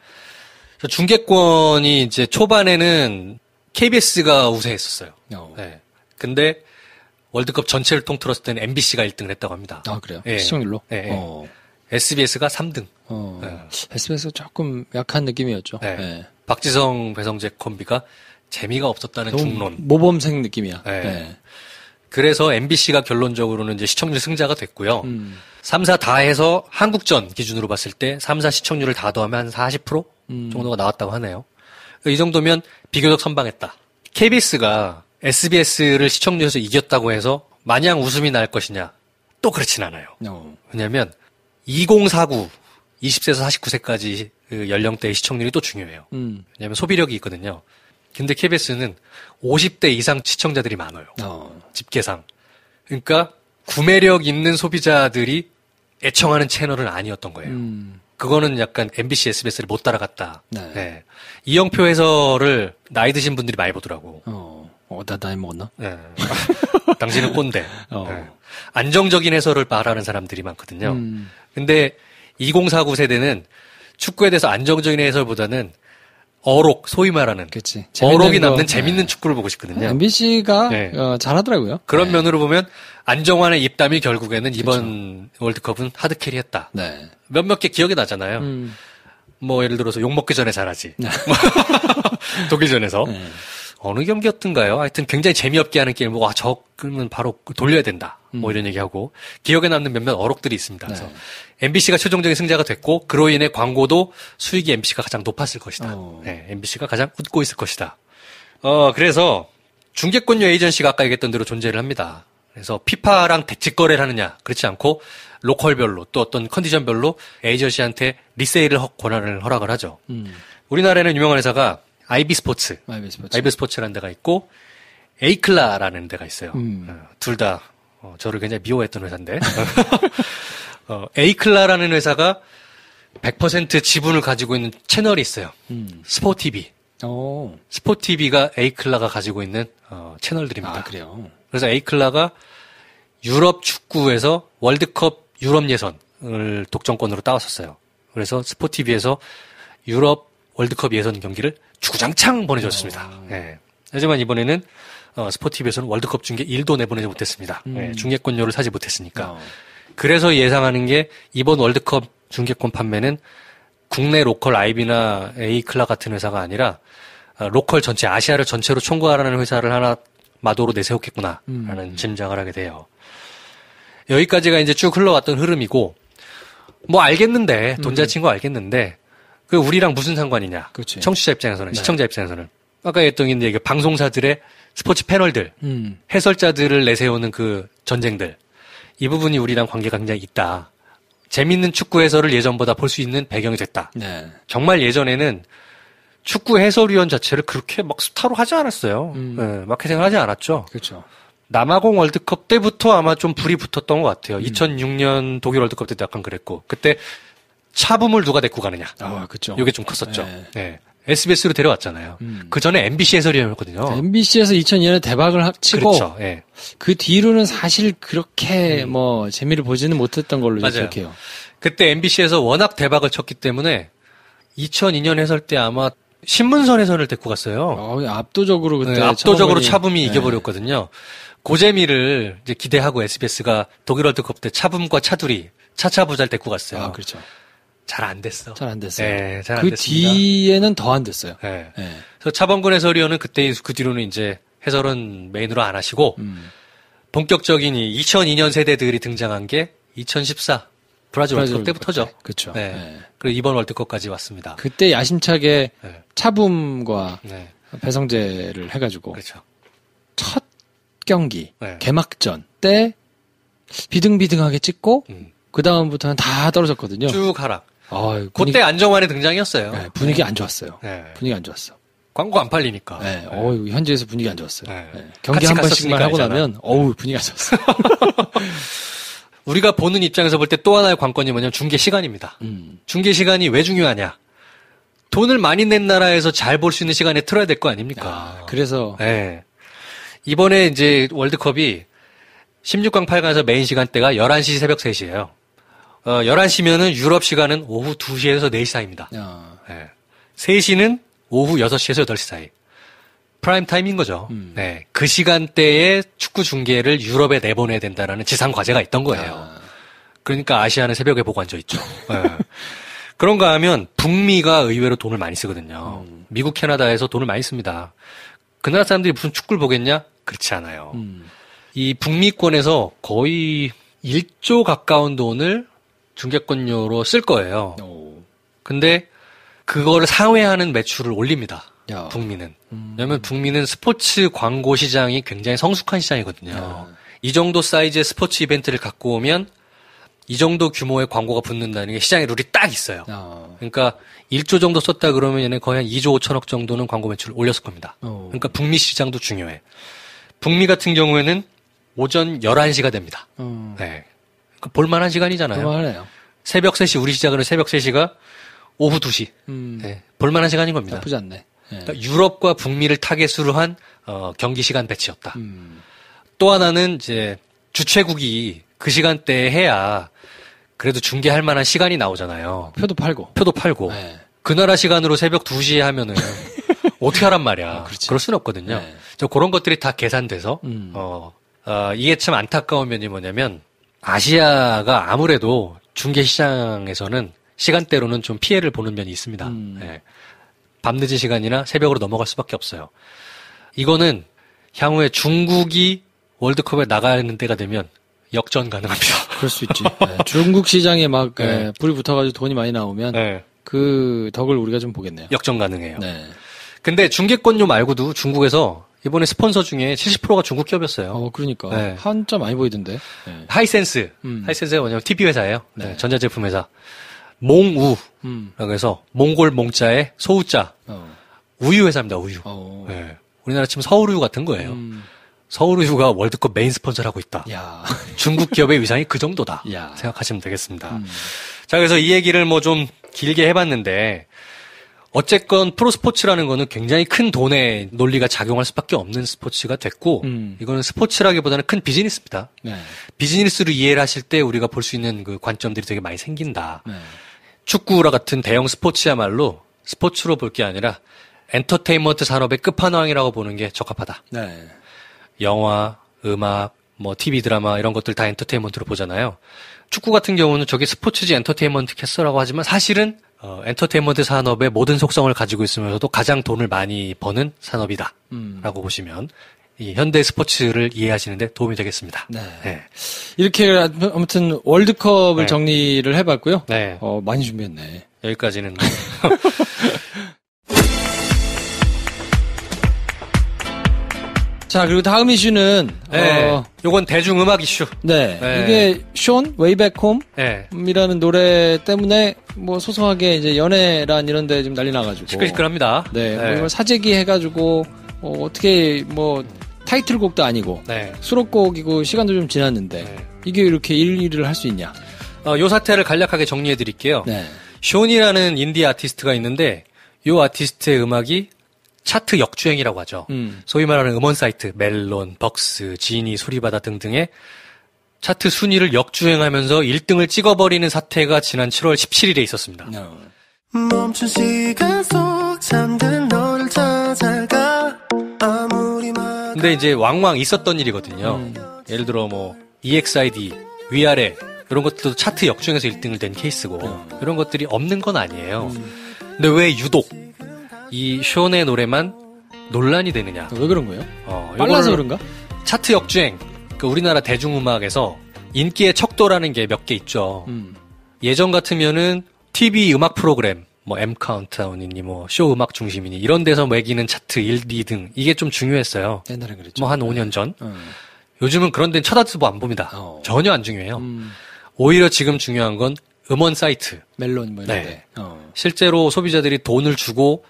중계권이 이제 초반에는 KBS가 우세했었어요. 네. 근데 월드컵 전체를 통틀었을 때는 MBC가 1등을 했다고 합니다. 아, 그래요? 예. 시청률로? 예. SBS가 3등. SBS가 조금 약한 느낌이었죠. 네. 네. 박지성, 배성재 콤비가 재미가 없었다는 중론. 모범생 느낌이야. 네. 네. 그래서 MBC가 결론적으로는 이제 시청률 승자가 됐고요. 3, 4 다 해서 한국전 기준으로 봤을 때 3, 4 시청률을 다 더하면 한 40% 정도가 나왔다고 하네요. 이 정도면 비교적 선방했다. KBS가 SBS를 시청률에서 이겼다고 해서 마냥 웃음이 날 것이냐? 또 그렇진 않아요. 왜냐하면 2049, 20세에서 49세까지 그 연령대의 시청률이 또 중요해요. 왜냐하면 소비력이 있거든요. 근데 KBS는 50대 이상 시청자들이 많아요. 집계상. 그러니까 구매력 있는 소비자들이 애청하는 채널은 아니었던 거예요. 그거는 약간 MBC, SBS를 못 따라갔다. 네. 네. 이영표 해설을 나이 드신 분들이 많이 보더라고. 나 나이 먹었나? 네. 당신은 꼰대. 네. 안정적인 해설을 말하는 사람들이 많거든요. 근데 2049 세대는 축구에 대해서 안정적인 해설보다는 어록, 소위 말하는. 그치. 어록이 남는 재밌는 축구를 보고 싶거든요. MBC가 잘하더라고요. 그런 면으로 보면 안정환의 입담이 결국에는 이번 월드컵은 하드캐리 했다. 네. 몇몇 개 기억이 나잖아요. 뭐 예를 들어서 욕 먹기 전에 잘하지. 독일전에서. 어느 경기였던가요? 하여튼 굉장히 재미없게 하는 게임 보고 그러면 바로 돌려야 된다. 뭐 이런 얘기하고 기억에 남는 몇몇 어록들이 있습니다. 그래서 MBC가 최종적인 승자가 됐고 그로 인해 광고도 수익이 MBC가 가장 높았을 것이다. 네, MBC가 가장 웃고 있을 것이다. 그래서 중개권료 에이전시가 아까 얘기했던 대로 존재를 합니다. 그래서 피파랑 직거래를 하느냐 그렇지 않고 로컬별로 또 어떤 컨디션별로 에이전시한테 리세일을 권한을 허락을 하죠. 우리나라에는 유명한 회사가 아이비스포츠라는 데가 있고 에이클라라는 데가 있어요. 둘 다 저를 굉장히 미워했던 회사인데 에이클라라는 회사가 100% 지분을 가지고 있는 채널이 있어요. 스포티비. 스포티비가 에이클라가 가지고 있는 채널들입니다. 아, 그래요? 그래서 에이클라가 유럽 축구에서 월드컵 유럽 예선을 독점권으로 따왔었어요. 그래서 스포티비에서 유럽 월드컵 예선 경기를 주구장창 보내줬습니다. 네. 하지만 이번에는 스포티비에서는 월드컵 중계 1도 내보내지 못했습니다. 네, 중계권료를 사지 못했으니까. 그래서 예상하는 게 이번 월드컵 중계권 판매는 국내 로컬 아이비나 에이클라 같은 회사가 아니라 로컬 전체 아시아를 전체로 총괄하는 회사를 하나 마도로 내세웠겠구나라는 짐작을 하게 돼요. 여기까지가 이제 쭉 흘러왔던 흐름이고 뭐 알겠는데 돈 잘 친 거 알겠는데 그 우리랑 무슨 상관이냐? 그치. 청취자 입장에서는 시청자 입장에서는 아까 했던 게 방송사들의 스포츠 패널들 해설자들을 내세우는 그 전쟁들 이 부분이 우리랑 관계가 굉장히 있다. 재밌는 축구 해설을 예전보다 볼 수 있는 배경이 됐다. 네. 정말 예전에는 축구 해설위원 자체를 그렇게 막 스타로 하지 않았어요. 네, 마케팅을 하지 않았죠. 그렇죠. 남아공 월드컵 때부터 아마 좀 불이 붙었던 것 같아요. 2006년 독일 월드컵 때도 약간 그랬고 그때 차붐을 누가 데리고 가느냐. 그렇죠. 이게 좀 컸었죠. 네. SBS로 데려왔잖아요. 그 전에 MBC 해설위원이었거든요. MBC에서 2002년에 대박을 치고 그렇죠. 네. 그 뒤로는 사실 그렇게 뭐 재미를 보지는 못했던 걸로 기억해요. 그때 MBC에서 워낙 대박을 쳤기 때문에 2002년 해설 때 아마 신문선 해설을 데리고 갔어요. 압도적으로 그때 네, 압도적으로 차붐이 이겨버렸거든요. 고재미를 이제 기대하고 SBS가 독일 월드컵 때 차붐과 차두리, 차차부자를 데리고 갔어요. 그렇죠. 잘 안 됐어. 잘 안 됐어요. 네, 잘 안 그 됐습니다. 뒤에는 더 안 됐어요. 네. 그래서 차범근 해설위원은 그때 그 뒤로는 이제 해설은 메인으로 안 하시고 본격적인 2002년 세대들이 등장한 게 2014 브라질 월드컵 때부터죠. 그렇죠. 네. 그리고 이번 월드컵까지 왔습니다. 그때 야심차게 차붐과 배성재를 해가지고 그렇죠. 첫 경기 개막전 때 비등비등하게 찍고 그 다음부터는 다 떨어졌거든요. 쭉 하락. 그때 안정환의 등장이었어요. 네, 분위기 안 좋았어요. 분위기 안 좋았어. 광고 안 팔리니까. 현지에서 분위기 안 좋았어요. 경기 한 번씩만 하고 나면 분위기 안 좋았어. 우리가 보는 입장에서 볼 때 또 하나의 관건이 뭐냐면 중계 시간입니다. 중계 시간이 왜 중요하냐? 돈을 많이 낸 나라에서 잘 볼 수 있는 시간에 틀어야 될 거 아닙니까? 그래서 이번에 이제 월드컵이 16강 8강에서 메인 시간대가 11시 새벽 3시예요. 11시면은 유럽 시간은 오후 2시에서 4시 사이입니다. 3시는 오후 6시에서 8시 사이. 프라임 타임인 거죠. 네. 그 시간대에 축구 중계를 유럽에 내보내야 된다라는 지상 과제가 있던 거예요. 그러니까 아시아는 새벽에 보고 앉아 있죠. 네. 그런가 하면 북미가 의외로 돈을 많이 쓰거든요. 미국, 캐나다에서 돈을 많이 씁니다. 그 나라 사람들이 무슨 축구를 보겠냐? 그렇지 않아요. 이 북미권에서 거의 1조 가까운 돈을 중계권료로 쓸 거예요. 근데 그거를 상회하는 매출을 올립니다. 야. 북미는. 왜냐면 북미는 스포츠 광고 시장이 굉장히 성숙한 시장이거든요. 야. 이 정도 사이즈의 스포츠 이벤트를 갖고 오면 이 정도 규모의 광고가 붙는다는 게 시장의 룰이 딱 있어요. 야. 그러니까 1조 정도 썼다 그러면 얘는 거의 한 2조 5천억 정도는 광고 매출을 올렸을 겁니다. 그러니까 북미 시장도 중요해. 북미 같은 경우에는 오전 11시가 됩니다. 네. 그러니까 볼만한 시간이잖아요. 볼만하네요. 새벽 3시, 우리 시작은 새벽 3시가 오후 2시. 네. 볼만한 시간인 겁니다. 나쁘지 않네. 네. 그러니까 유럽과 북미를 타겟으로 한 경기 시간 배치였다. 또 하나는 이제 주최국이 그 시간대에 해야 그래도 중계할 만한 시간이 나오잖아요. 표도 팔고. 네. 그 나라 시간으로 새벽 2시에 하면은 어떻게 하란 말이야. 그럴 수는 없거든요. 네. 그런 것들이 다 계산돼서 이게 참 안타까운 면이 뭐냐면 아시아가 아무래도 중계 시장에서는 시간대로는 좀 피해를 보는 면이 있습니다. 네. 밤늦은 시간이나 새벽으로 넘어갈 수밖에 없어요. 이거는 향후에 중국이 월드컵에 나가는 때가 되면 역전 가능합니다. 그럴 수 있지. 네. 중국 시장에 막 네. 불이 붙어가지고 돈이 많이 나오면 네. 그 덕을 우리가 좀 보겠네요. 역전 가능해요. 네. 근데 중계권료 말고도 중국에서 이번에 스폰서 중에 70%가 중국 기업이었어요. 그러니까. 네. 한자 많이 보이던데. 네. 하이센스. 하이센스가 뭐냐면 TP 회사예요. 네. 전자제품 회사. 몽우라고 해서 몽골 몽자에 소우자. 우유 회사입니다. 우유. 네. 우리나라 치면 서울우유 같은 거예요. 서울우유가 월드컵 메인 스폰서를 하고 있다. 야. 중국 기업의 위상이 그 정도다. 야. 생각하시면 되겠습니다. 자, 그래서 이 얘기를 뭐 좀 길게 해봤는데 어쨌건 프로스포츠라는 거는 굉장히 큰 돈의 논리가 작용할 수밖에 없는 스포츠가 됐고 이거는 스포츠라기보다는 큰 비즈니스입니다. 네. 비즈니스로 이해를 하실 때 우리가 볼 수 있는 그 관점들이 되게 많이 생긴다. 네. 축구라 같은 대형 스포츠야말로 스포츠로 볼 게 아니라 엔터테인먼트 산업의 끝판왕이라고 보는 게 적합하다. 네. 영화, 음악, 뭐 TV 드라마 이런 것들 다 엔터테인먼트로 보잖아요. 축구 같은 경우는 저게 스포츠지 엔터테인먼트 캐스라고 하지만 사실은 엔터테인먼트 산업의 모든 속성을 가지고 있으면서도 가장 돈을 많이 버는 산업이다. 라고 보시면 이 현대 스포츠를 이해하시는데 도움이 되겠습니다. 네. 네. 이렇게 아무튼 월드컵을 네. 정리를 해봤고요. 네. 많이 준비했네. 여기까지는. 자, 그리고 다음 이슈는 네. 요건 대중음악 이슈. 네. 네. 이게 숀 Way Back Home이라는 노래 때문에 뭐 소소하게 이제 연애란 이런 데 좀 난리 나가지고 시끌시끌합니다. 네. 네. 뭐 이걸 사재기 해가지고 어떻게 뭐 타이틀곡도 아니고 네. 수록곡이고 시간도 좀 지났는데 네. 이게 이렇게 1위를 할 수 있냐? 요 사태를 간략하게 정리해 드릴게요. 네. 숀이라는 인디 아티스트가 있는데 요 아티스트의 음악이 차트 역주행이라고 하죠. 소위 말하는 음원 사이트, 멜론, 벅스, 지니, 소리바다 등등의 차트 순위를 역주행하면서 1등을 찍어버리는 사태가 지난 7월 17일에 있었습니다. 멈춘 시간 속 잠든 너를 찾아가 근데 이제 왕왕 있었던 일이거든요. 예를 들어 뭐 EXID, 위아래 이런 것들도 차트 역주행에서 1등을 낸 케이스고 이런 것들이 없는 건 아니에요. 근데 왜 유독 이 숀의 노래만 논란이 되느냐? 왜 그런 거예요? 빨라서 그런가? 차트 역주행. 그 우리나라 대중음악에서 인기의 척도라는 게 몇 개 있죠. 예전 같으면은 TV 음악 프로그램, 뭐 M 카운트다운이니 뭐 쇼 음악 중심이니 이런 데서 매기는 차트 1, 2등 이게 좀 중요했어요. 옛날엔 그랬죠. 뭐 한 5년 전. 요즘은 그런 데는 쳐다도 안 봅니다. 전혀 안 중요해요. 오히려 지금 중요한 건 음원 사이트. 멜론 뭐 이런 네. 데. 실제로 소비자들이 돈을 주고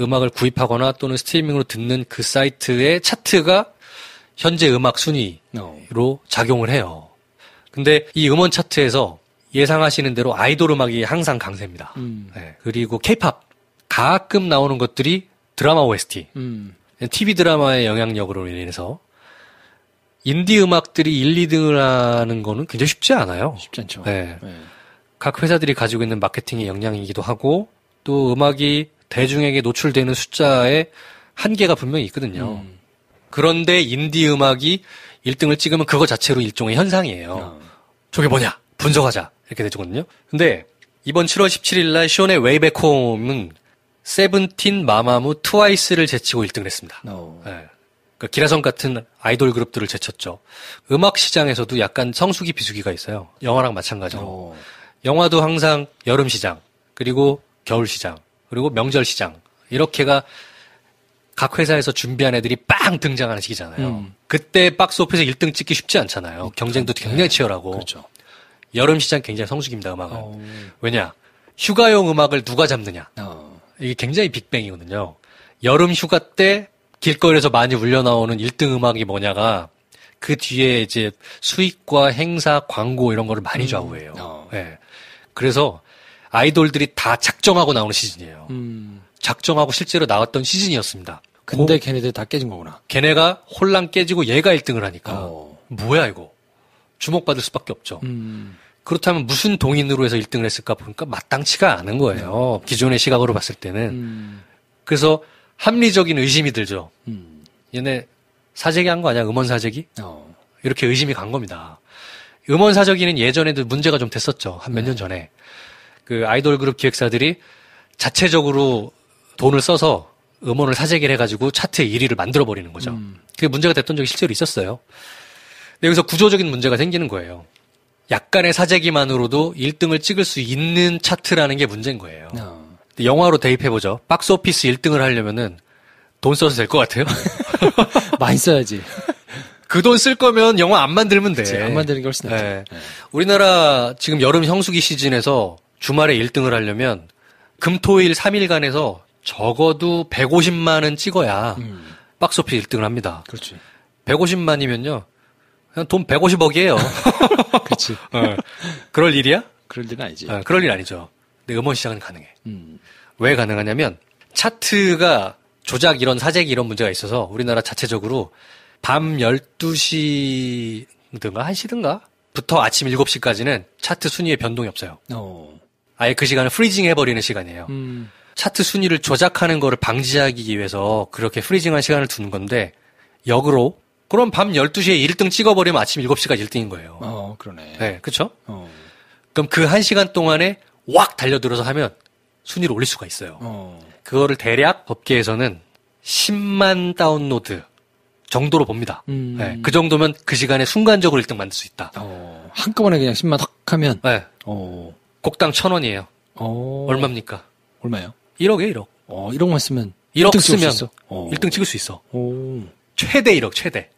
음악을 구입하거나 또는 스트리밍으로 듣는 그 사이트의 차트가 현재 음악 순위로 작용을 해요. 근데 이 음원 차트에서 예상하시는 대로 아이돌 음악이 항상 강세입니다. 네. 그리고 K-팝 가끔 나오는 것들이 드라마 OST, TV 드라마의 영향력으로 인해서 인디 음악들이 1, 2등을 하는 거는 굉장히 쉽지 않아요. 쉽지 않죠. 네. 네. 각 회사들이 가지고 있는 마케팅의 역량이기도 하고 또 음악이 대중에게 노출되는 숫자의 한계가 분명히 있거든요. 그런데 인디 음악이 1등을 찍으면 그거 자체로 일종의 현상이에요. 저게 뭐냐? 분석하자. 이렇게 되거든요. 근데 이번 7월 17일 날 시온의 웨이백 홈은 세븐틴, 마마무, 트와이스를 제치고 1등을 했습니다. 네. 그러니까 기라성 같은 아이돌 그룹들을 제쳤죠. 음악 시장에서도 약간 성수기 비수기가 있어요. 영화랑 마찬가지로. 영화도 항상 여름 시장, 그리고 겨울 시장, 그리고 명절 시장 이렇게가 각 회사에서 준비한 애들이 빵 등장하는 시기잖아요. 그때 박스오피스에 1등 찍기 쉽지 않잖아요. 경쟁도 굉장히 치열하고. 그렇죠. 여름 시장 굉장히 성수기입니다, 음악은. 왜냐? 휴가용 음악을 누가 잡느냐. 이게 굉장히 빅뱅이거든요. 여름 휴가 때 길거리에서 많이 울려 나오는 1등 음악이 뭐냐가 그 뒤에 이제 수익과 행사, 광고 이런 거를 많이 좌우해요. 네. 그래서 아이돌들이 다 작정하고 나오는 시즌이에요. 작정하고 실제로 나왔던 시즌이었습니다. 근데 걔네들 다 깨진 거구나. 걔네가 홀랑 깨지고 얘가 1등을 하니까 뭐야 이거. 주목받을 수밖에 없죠. 그렇다면 무슨 동인으로 해서 1등을 했을까 보니까 마땅치가 않은 거예요. 기존의 시각으로 봤을 때는. 그래서 합리적인 의심이 들죠. 얘네 사재기 한 거 아니야? 음원 사재기? 이렇게 의심이 간 겁니다. 음원 사재기는 예전에도 문제가 좀 됐었죠. 한 몇 년 전에. 그 아이돌 그룹 기획사들이 자체적으로 돈을 써서 음원을 사재기를 해가지고 차트에 1위를 만들어버리는 거죠. 그게 문제가 됐던 적이 실제로 있었어요. 근데 여기서 구조적인 문제가 생기는 거예요. 약간의 사재기만으로도 1등을 찍을 수 있는 차트라는 게 문제인 거예요. 영화로 대입해보죠. 박스오피스 1등을 하려면은 돈 써도 될 것 같아요? 많이 써야지. 그 돈 쓸 거면 영화 안 만들면 돼. 그치, 안 만드는 게 훨씬 낫죠. 네. 우리나라 지금 여름 성수기 시즌에서 주말에 1등을 하려면 금토일 3일간에서 적어도 150만은 찍어야 박스오피스 1등을 합니다. 그렇지. 150만이면요. 그냥 돈 150억이에요. 그렇지. 그럴 일이야? 그럴 일은 아니지. 그럴 일 아니죠. 근데 음원 시장은 가능해. 왜 가능하냐면 차트가 조작 이런 사재기 이런 문제가 있어서 우리나라 자체적으로 밤 12시든가 1시든가 부터 아침 7시까지는 차트 순위에 변동이 없어요. 아예 그 시간을 프리징 해버리는 시간이에요. 차트 순위를 조작하는 거를 방지하기 위해서 그렇게 프리징한 시간을 두는 건데 역으로 그럼 밤 12시에 1등 찍어버리면 아침 7시까지 1등인 거예요. 그러네. 네, 그쵸? 그럼 그 1시간 동안에 확 달려들어서 하면 순위를 올릴 수가 있어요. 그거를 대략 법계에서는 10만 다운로드 정도로 봅니다. 네, 그 정도면 그 시간에 순간적으로 1등 만들 수 있다. 한꺼번에 그냥 10만 탁 하면? 네. 곡당 1,000원이에요. 얼마입니까? 얼마예요? 1억이에요, 1억. 1억만 쓰면 1억 쓰면 1등 찍을 수 있어. 최대 1억, 최대.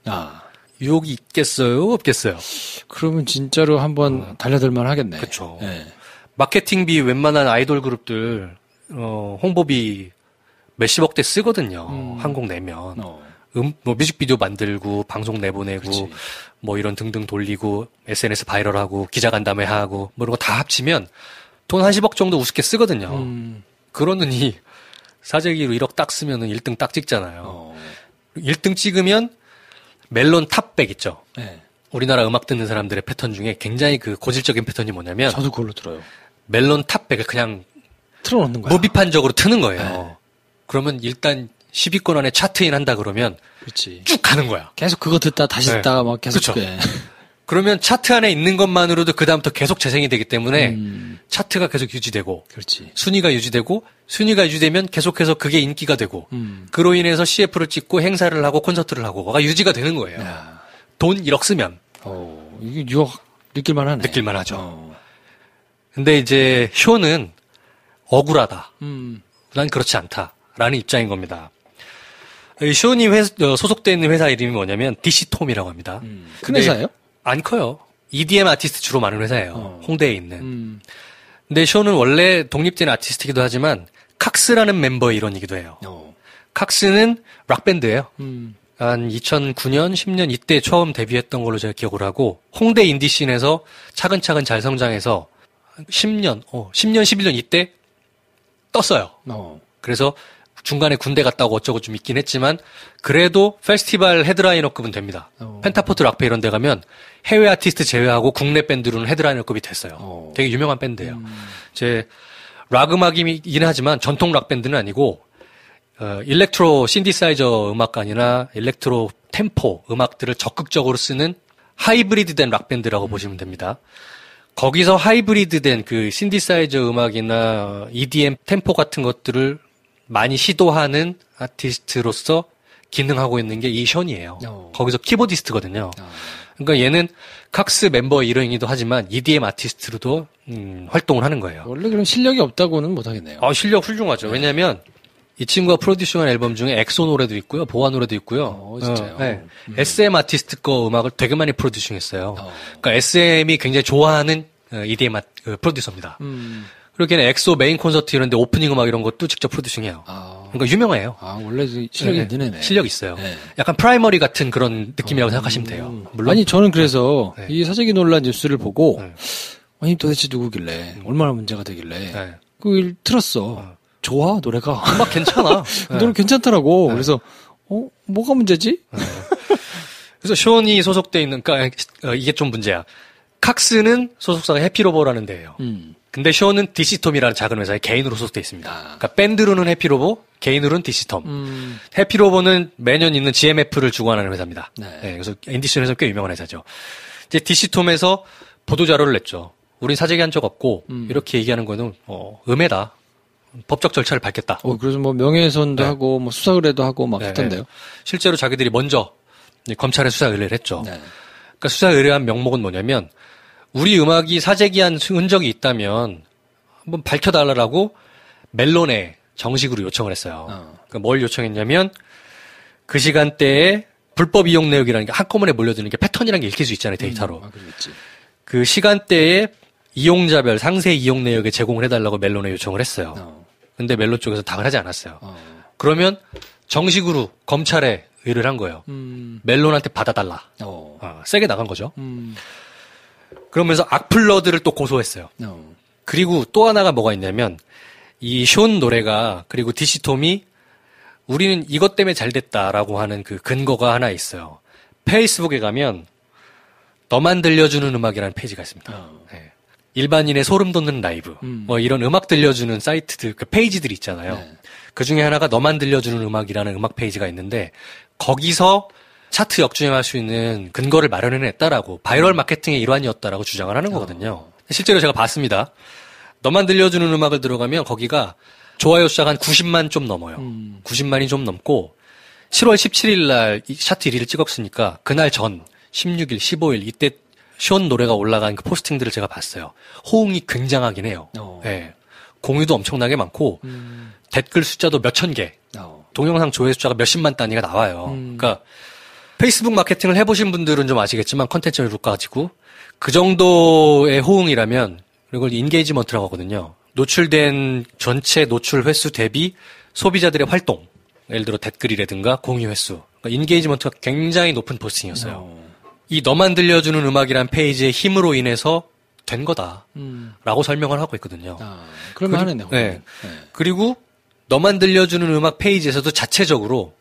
유혹이 있겠어요? 없겠어요? 그러면 진짜로 한번 달려들만 하겠네. 그렇죠. 네. 마케팅비 웬만한 아이돌 그룹들 홍보비 몇십억대 쓰거든요. 한 곡 내면. 뭐 뮤직비디오 만들고 방송 내보내고 그치. 뭐 이런 등등 돌리고 SNS 바이럴하고 기자간담회 하고 뭐 이런 거 다 합치면 돈 한 10억 정도 우습게 쓰거든요. 그러느니 사재기로 1억 딱 쓰면은 1등 딱 찍잖아요. 1등 찍으면 멜론 탑백 있죠. 네. 우리나라 음악 듣는 사람들의 패턴 중에 굉장히 그 고질적인 패턴이 뭐냐면 저도 그걸로 들어요. 멜론 탑백을 그냥 틀어놓는 거야. 무비판적으로 트는 거예요. 네. 그러면 일단 10위권 안에 차트인 한다 그러면 그렇지. 쭉 가는 거야. 계속 그거 듣다 다시 듣다가 막 계속 그쵸. 그러면 차트 안에 있는 것만으로도 그 다음부터 계속 재생이 되기 때문에 차트가 계속 유지되고 그렇지. 순위가 유지되면 계속해서 그게 인기가 되고 그로 인해서 CF를 찍고 행사를 하고 콘서트를 하고가 유지가 되는 거예요. 야. 돈 1억 쓰면. 이게 유혹 느낄만 하네. 느낄만 하죠. 근데 이제 쇼는 억울하다. 난 그렇지 않다라는 입장인 겁니다. 쇼니 소속되어 있는 회사 이름이 뭐냐면 DC톰이라고 합니다. 큰 회사예요? 안 커요. EDM 아티스트 주로 많은 회사예요. 홍대에 있는. 근데 쇼는 원래 독립된 아티스트이기도 하지만 칵스라는 멤버의 일원이기도 해요. 칵스는 락밴드예요. 한 2009년, 10년 이때 처음 데뷔했던 걸로 제가 기억을 하고 홍대 인디씬에서 차근차근 잘 성장해서 10년, 11년 이때 떴어요. 그래서 중간에 군대 갔다 오고 어쩌고 좀 있긴 했지만 그래도 페스티벌 헤드라이너급은 됩니다. 펜타포트 락페 이런 데 가면 해외 아티스트 제외하고 국내 밴드로는 헤드라이너급이 됐어요. 되게 유명한 밴드예요. 락 음악이긴 하지만 전통 락 밴드는 아니고 일렉트로 신디사이저 음악관이나 일렉트로 템포 음악들을 적극적으로 쓰는 하이브리드된 락밴드라고 보시면 됩니다. 거기서 하이브리드된 그 신디사이저 음악이나 EDM 템포 같은 것들을 많이 시도하는 아티스트로서 기능하고 있는 게 이 션이에요. 거기서 키보디스트거든요. 그러니까 얘는 칵스 멤버 일원이기도 하지만 EDM 아티스트로도 활동을 하는 거예요. 원래 그럼 실력이 없다고는 못하겠네요. 실력 훌륭하죠. 네. 왜냐하면 이 친구가 프로듀싱한 앨범 중에 엑소 노래도 있고요, 보아 노래도 있고요. 진짜요? 네. SM 아티스트 거 음악을 되게 많이 프로듀싱했어요. 그러니까 SM이 굉장히 좋아하는 EDM 프로듀서입니다. 그리고 걔는 엑소 메인 콘서트 이런데 오프닝 음악 이런 것도 직접 프로듀싱해요. 그러니까 유명해요. 원래 실력이 있는 애네. 실력 있어요. 네. 약간 프라이머리 같은 그런 느낌이라고 생각하시면 돼요. 물론. 아니 저는 그래서 이 사재기 논란 뉴스를 보고 아니 도대체 누구길래 얼마나 문제가 되길래 그걸 틀었어. 좋아 노래가. 음악 괜찮아. 노래 괜찮더라고. 그래서 뭐가 문제지? 그래서 션이 소속돼 있는 그러니까 이게 좀 문제야. 칵스는 소속사가 해피로버라는 데예요. 근데 션은 DC톰이라는 작은 회사에 개인으로 소속돼 있습니다. 그러니까 밴드로는 해피로버, 개인으로는 DC톰. 해피로버는 매년 있는 GMF를 주관하는 회사입니다. 네, 그래서 인디션에서 꽤 유명한 회사죠. 이제 DC톰에서 보도자료를 냈죠. 우린 사재기 한 적 없고 이렇게 얘기하는 거는 음해다. 법적 절차를 밟겠다. 그래서 뭐 명예훼손도 하고 뭐 수사 의뢰도 하고 막 했던데요. 실제로 자기들이 먼저 검찰에 수사 의뢰를 했죠. 그러니까 수사 의뢰한 명목은 뭐냐면 우리 음악이 사재기한 흔적이 있다면 한번 밝혀달라고 멜론에 정식으로 요청을 했어요. 그러니까 뭘 요청했냐면 그 시간대에 불법 이용 내역이라는 게 한꺼번에 몰려드는 게 패턴이라는 게 읽힐 수 있잖아요, 데이터로. 그 시간대에 이용자별 상세 이용 내역에 제공을 해달라고 멜론에 요청을 했어요. 근데 멜론 쪽에서 답을 하지 않았어요. 그러면 정식으로 검찰에 의뢰를 한 거예요. 멜론한테 받아달라. 세게 나간 거죠. 그러면서 악플러들을 또 고소했어요. 그리고 또 하나가 뭐가 있냐면 이 션 노래가 그리고 DC톰이 우리는 이것 때문에 잘 됐다라고 하는 그 근거가 하나 있어요. 페이스북에 가면 너만 들려주는 음악이라는 페이지가 있습니다. 네. 일반인의 소름 돋는 라이브, 뭐 이런 음악 들려주는 사이트들, 그 페이지들 있잖아요. 그 중에 하나가 너만 들려주는 음악이라는 음악 페이지가 있는데 거기서 차트 역주행할 수 있는 근거를 마련해냈다라고 바이럴 마케팅의 일환이었다라고 주장을 하는 거거든요. 실제로 제가 봤습니다. 너만 들려주는 음악을 들어가면 거기가 좋아요 숫자가 한 90만 좀 넘어요. 90만이 좀 넘고 7월 17일 날 차트 1위를 찍었으니까 그날 전 16일, 15일 이때 션 노래가 올라간 그 포스팅들을 제가 봤어요. 호응이 굉장하긴 해요. 네. 공유도 엄청나게 많고 댓글 숫자도 몇천 개, 동영상 조회 숫자가 몇십만 단위가 나와요. 그러니까 페이스북 마케팅을 해보신 분들은 좀 아시겠지만 컨텐츠를 가지고 그 정도의 호응이라면 그리고 인게이지먼트라고 하거든요. 노출된 전체 노출 횟수 대비 소비자들의 활동, 예를 들어 댓글이라든가 공유 횟수, 그러니까 인게이지먼트가 굉장히 높은 포스팅이었어요. 이 너만 들려주는 음악이란 페이지의 힘으로 인해서 된 거다라고 설명을 하고 있거든요. 그러면 하네요. 네. 그리고 너만 들려주는 음악 페이지에서도 자체적으로